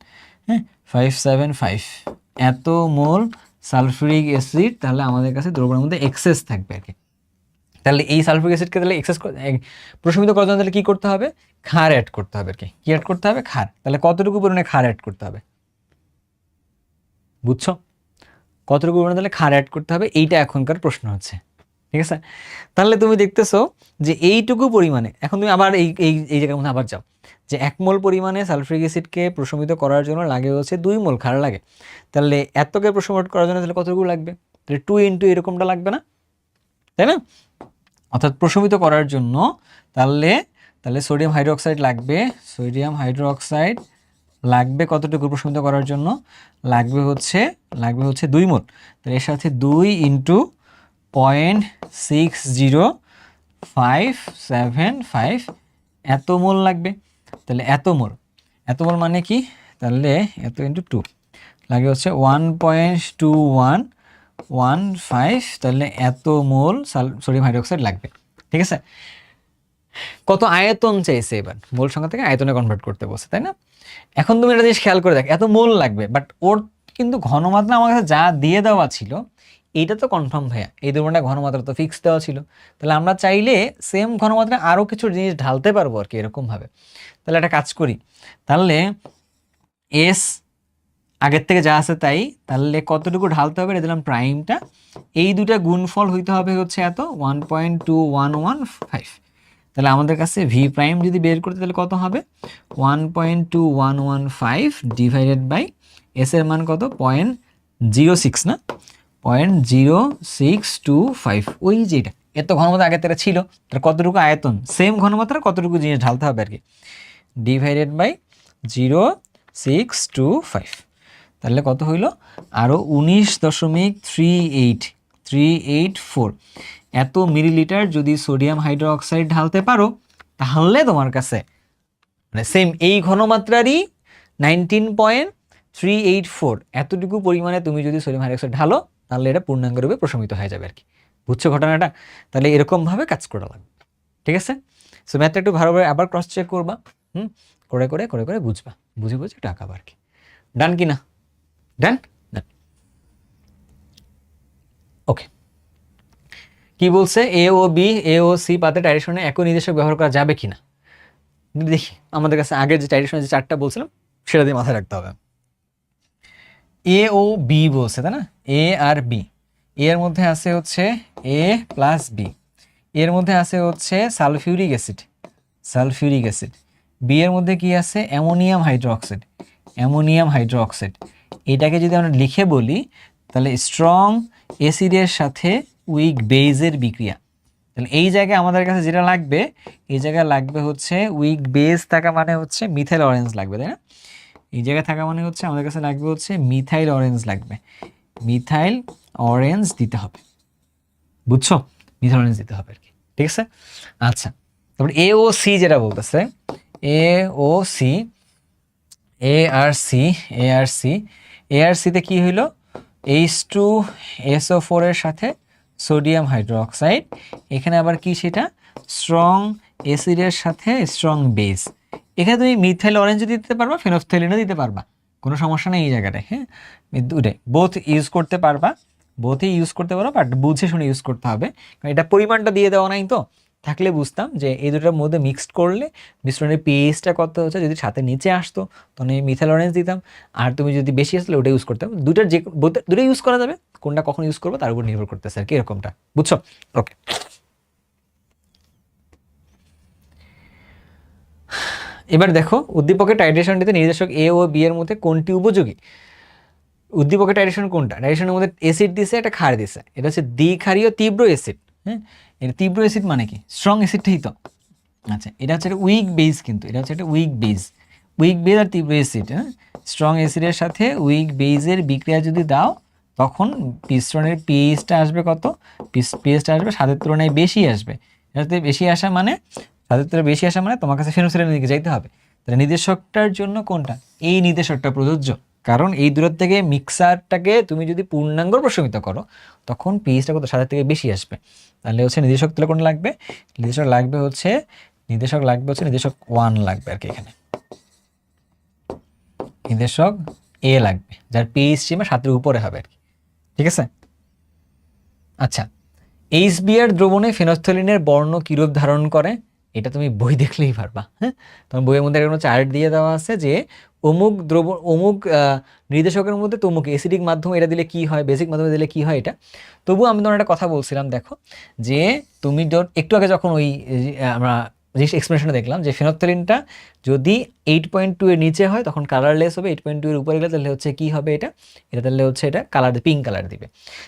হ্যাঁ 575 এত মোল সালফিউরিক অ্যাসিড তাহলে আমাদের কাছে দ্রবণের মধ্যে এক্সেস থাকবে আর কি। তাহলে এই সালফিউরিক অ্যাসিডকে তাহলে এক্সেস প্রশমিত করার জন্য তাহলে কী করতে হবে, ক্ষার অ্যাড করতে হবে আর কি, কী অ্যাড করতে হবে, ক্ষার। তাহলে কতটুকু পরিমাণে ক্ষার অ্যাড করতে হবে, বুঝছো? কতটুকু পরিমাণে তাহলে ক্ষার অ্যাড করতে হবে, এইটা এখনকার প্রশ্ন হচ্ছে, ঠিক আছে? তাহলে তুমি দেখতেছো যে এইটুকু পরিমাণে, এখন তুমি আবার এই জায়গার মধ্যে আবার যাও, যে 1 মোল পরিমাণে সালফিউরিক অ্যাসিডকে প্রশমিত করার জন্য লাগে হচ্ছে 2 মোল ক্ষার লাগে, তাহলে এতকে প্রশমিত করার জন্য তাহলে কতটুকু লাগবে, তাহলে 2 ইন্টু এরকমটা লাগবে না, তাই না? অর্থাৎ প্রশমিত করার জন্য তাহলে সোডিয়াম হাইড্রোক্সাইড লাগবে কতটুকু প্রশমিত করার জন্য, লাগবে হচ্ছে 2 মোল, তাহলে এর সাথে 2 ইন্টু 0.60575 এত মোল লাগবে, তাহলে এত মোল মানে কি, তাহলে এত ইন্টু 2 লাগে হচ্ছে 1.2115, তাহলে এত মোল সোডিয়াম হাইড্রোক্সাইড লাগবে, ঠিক আছে? কত আয়তন চাইছে, এবার মোল সংখ্যা থেকে আয়তনে কনভার্ট করতে বলছে, তাই না? এখন তুমি একটা জিনিস খেয়াল করে দেখ, এত মোল লাগবে, বাট ওর কিন্তু ঘনমাত্রা আমার কাছে যা দিয়ে দেওয়া ছিল এইটা তো কনফার্ম ভাইয়া, এই দ্রবণটা ঘনমাত্রা তো ফিক্স দেওয়া ছিল, তাহলে আমরা চাইলে সেম ঘনমাত্রা আরও কিছু জিনিস ঢালতে পারবো আর কি এরকমভাবে। তাহলে একটা কাজ করি, তাহলে এস আগের থেকে যা আছে তাই, তাহলে কতটুকু ঢালতে হবে, দিলাম প্রাইমটা, এই দুটা গুণফল হইতে হবে হচ্ছে এত 1.2115। তাহলে আমাদের কাছে ভি প্রাইম যদি বের করতে তাহলে কত হবে 1.2115 ডিভাইডেড বাই এস এর মান কত 0.06 না 0.0625, ওই যেটা এত ঘনমাত্রা আগের থেকে ছিল তার কতটুকু আয়তন সেম ঘনমাত্রা কতটুকু জিনিস ঢালতে হবে আর কি, ডিভাইডেড বাই 0.625। তাহলে কত হইল আরও 19.3834 এত মিলিলিটার যদি সোডিয়াম হাইড্রোক্সাইড ঢালতে পারো তাহলে তোমার কাছে মানে সেম এই ঘনমাত্রারই 19.384 এতটুকু পরিমাণে তুমি যদি সোডিয়াম হাইড্রোক্সাইড ঢালো তাহলে এটা পূর্ণাঙ্গ রূপে প্রশমিত হয়ে যাবে আর কি। বুঝছো ঘটনাটা? তাহলে এরকমভাবে কাজ করা লাগবে, ঠিক আছে? সো ম্যাথটা একটু ভালোভাবে আবার ক্রস চেক করবা, করে করে করে করে বুঝবা, বুঝে বুঝে একটু আঁকাবা আর কি। ডান কি না? ডান ডান। ওকে, কি বলছে এ ও বি এ ও সি পাতে টাইরেশনে একই নির্দেশক ব্যবহার করা যাবে কিনা দেখি। আমাদের কাছে আগের যে টাইরেশনে যে চারটা বলছিলাম সেটা দিয়ে মাথায় রাখতে হবে। এ ও বি বলছে তাই না, এ আর বি, এর মধ্যে আছে হচ্ছে এ প্লাস বি, এর মধ্যে আছে হচ্ছে sulphuric acid, sulphuric acid, B এর মধ্যে কি আছে অ্যামোনিয়াম হাইড্রোক্সাইড, অ্যামোনিয়াম হাইড্রোক্সাইড। এটাকে যদি আমরা লিখে বলি তাহলে স্ট্রং অ্যাসিডের সাথে উইক বেজের বিক্রিয়া। তাহলে এই জায়গায় আমাদের কাছে যেটা লাগবে, এই জায়গায় লাগবে হচ্ছে উইক বেজ থাকা মানে হচ্ছে মিথাইল অরেঞ্জ লাগবে তাই না, এই জায়গায় থাকা মানে হচ্ছে আমাদের কাছে লাগবে হচ্ছে মিথাইল অরেঞ্জ লাগবে, মিথাইল অরেঞ্জ দিতে হবে, বুঝছো? মিথাইল অরেঞ্জ দিতে হবে আর কি, ঠিক আছে? আচ্ছা, তারপর এ ও সি যেটা বলতেছে এ ও সি, এ আর সি, এ আর সি, এ আর সিতে কি হইল H2SO4 এর সাথে সোডিয়াম হাইড্রোক্সাইড, এখানে আবার কি সেটা স্ট্রং অ্যাসিডের সাথে স্ট্রং বেস। এখানে তুমি মিথাইল অরেঞ্জ দিতে পারবা, ফেনফথেলিনও দিতে পারবা, কোনো সমস্যা নেই এই জায়গাটায়। হ্যাঁ, দুটাই বোথ ইউজ করতে পারবা, বোথই ইউজ করতে পারো, বাট বুঝে শুনে ইউজ করতে হবে, কারণ এটা পরিমাণটা দিয়ে দেওয়া নাই তো, থাকলে বুঝতাম যে এই দুটোর মধ্যে মিক্সড করলে মিশ্রণের পিএইচটা কত হচ্ছে, যদি সাথে নিচে আসতো তখন আমি মিথাইল অরেঞ্জ দিতাম, আর তুমি যদি বেশি আসলে ওটা ইউজ করতাম। দুটার যে দুটো ইউজ করা যাবে, কোনটা কখন ইউজ করবো তার উপর নির্ভর করতেছে আর কি, এরকমটা, বুঝছো? ওকে, এবার দেখো উদ্দীপকের টাইট্রেশন দিতে নির্দেশক এ ও বি এর মধ্যে কোনটি উপযোগী। উদ্দীপকের টাইট্রেশন কোনটা, টাইট্রেশনের মধ্যে অ্যাসিড দিছে, একটা ক্ষার দিছে, এটা হচ্ছে দ্বিক্ষারীয় তীব্র অ্যাসিড। হ্যাঁ, এটা তীব্র অ্যাসিড মানে কি স্ট্রং অ্যাসিডটাই তো। আচ্ছা, এটা হচ্ছে একটা উইক বেস, কিন্তু এটা হচ্ছে একটা উইক বেস, উইক বেস আর তীব্র অ্যাসিড। হ্যাঁ, স্ট্রং অ্যাসিডের সাথে উইক বেসের বিক্রিয়া যদি দাও তখন মিশ্রণের পিএইচটা আসবে কত, পিএইচটা আসবে 7-এর তুলনায় বেশি আসবে। এটাতে বেশি আসা মানে 7-এর তুলনায় বেশি আসা মানে তোমার কাছে ফেনোক্সিলেনের দিকে যাইতে হবে। তাহলে নির্দেশকটার জন্য কোনটা, এই নির্দেশকটা প্রযোজ্য, কারণ এই দূরের থেকে মিক্সারটাকে তুমি যদি পূর্ণাঙ্গ প্রশমিত করো তখন পিএইচটা কত 7-এর থেকে বেশি আসবে। তাহলে হচ্ছে নির্দেশক তাহলে কোনটা লাগবে, নির্দেশক লাগবে হচ্ছে নির্দেশক 1 লাগবে আর কি, এখানে নির্দেশক এ লাগবে যার পিএইচ সীমা 7-এর উপরে হবে আর কি, ঠিক আছে? আচ্ছা, HBr দ্রবণে ফেনফথেলিনের বর্ণ কিরূপ ধারণ করে, এটা তুমি বই দেখলেই পারবা। হ্যাঁ, তোমার বইয়ের মধ্যে একটা চার্ট দিয়ে দেওয়া আছে যে অমুক দ্রবণ অমুক নির্দেশকের মধ্যে তমুক অ্যাসিডিক মাধ্যমে এটা দিলে কি হয়, বেসিক মাধ্যমে দিলে কি হয়। এটা তবু আমি তোমার একটা কথা বলছিলাম, দেখো যে তুমি একটু আগে যখন ওই আমরা জিনিস এক্সপ্লেনেশনে দেখলাম যে ফেনফথেলিনটা যদি 8.2 এর নিচে হয় তখন কালারলেস হবে, 8.2 এর উপরে গেলে তাহলে হচ্ছে কি হবে, এটা তাহলে হচ্ছে এটা কালার পিঙ্ক কালার দিবে।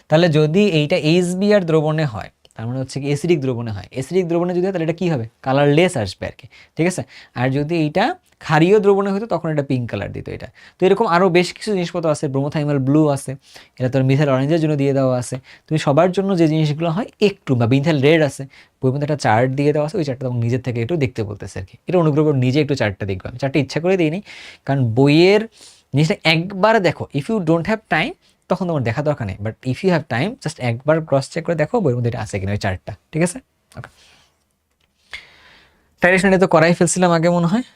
তাহলে যদি এইটা HBr দ্রবণে হয় তার মানে হচ্ছে কি অ্যাসিডিক দ্রবণে হয়, অ্যাসিডিক দ্রবণে যদি হয় তাহলে এটা কি হবে কালারলেস আসবে আর কি, ঠিক আছে? আর যদি এইটা ক্ষারীয় দ্রবণে হতো তখন এটা পিঙ্ক কালার দিত এটা। তো এরকম আরও বেশ কিছু জিনিসপত্র আছে, ব্রোমোথাইমাল ব্লু আছে, এটা তোর মিথাইল অরেঞ্জের জন্য দিয়ে দেওয়া আছে। তুমি সবার জন্য যে জিনিসগুলো হয় একটু, বা মিথাইল রেড আছে, বইয়ের মধ্যে একটা চার্ট দিয়ে দেওয়া আছে, ওই চার্টটা তখন নিজের থেকে একটু দেখতে বলতেছে আর কি। এটা অনুগ্রহ করে নিজে একটু চার্টটা দেখবে, আমি চার্টটা ইচ্ছা করে দিইনি, কারণ বইয়ের জিনিসটা একবার দেখো, if you don't have time তখন তোমার দেখা দরকার নেই, but if you have time just একবার ক্রস চেক করে দেখো বইয়ের মধ্যে এটা আছে কিনা ওই চার্টটা, ঠিক আছে? ওকে, টাইরেশন তো করাই ফেলছিলাম আগে মনে হয়।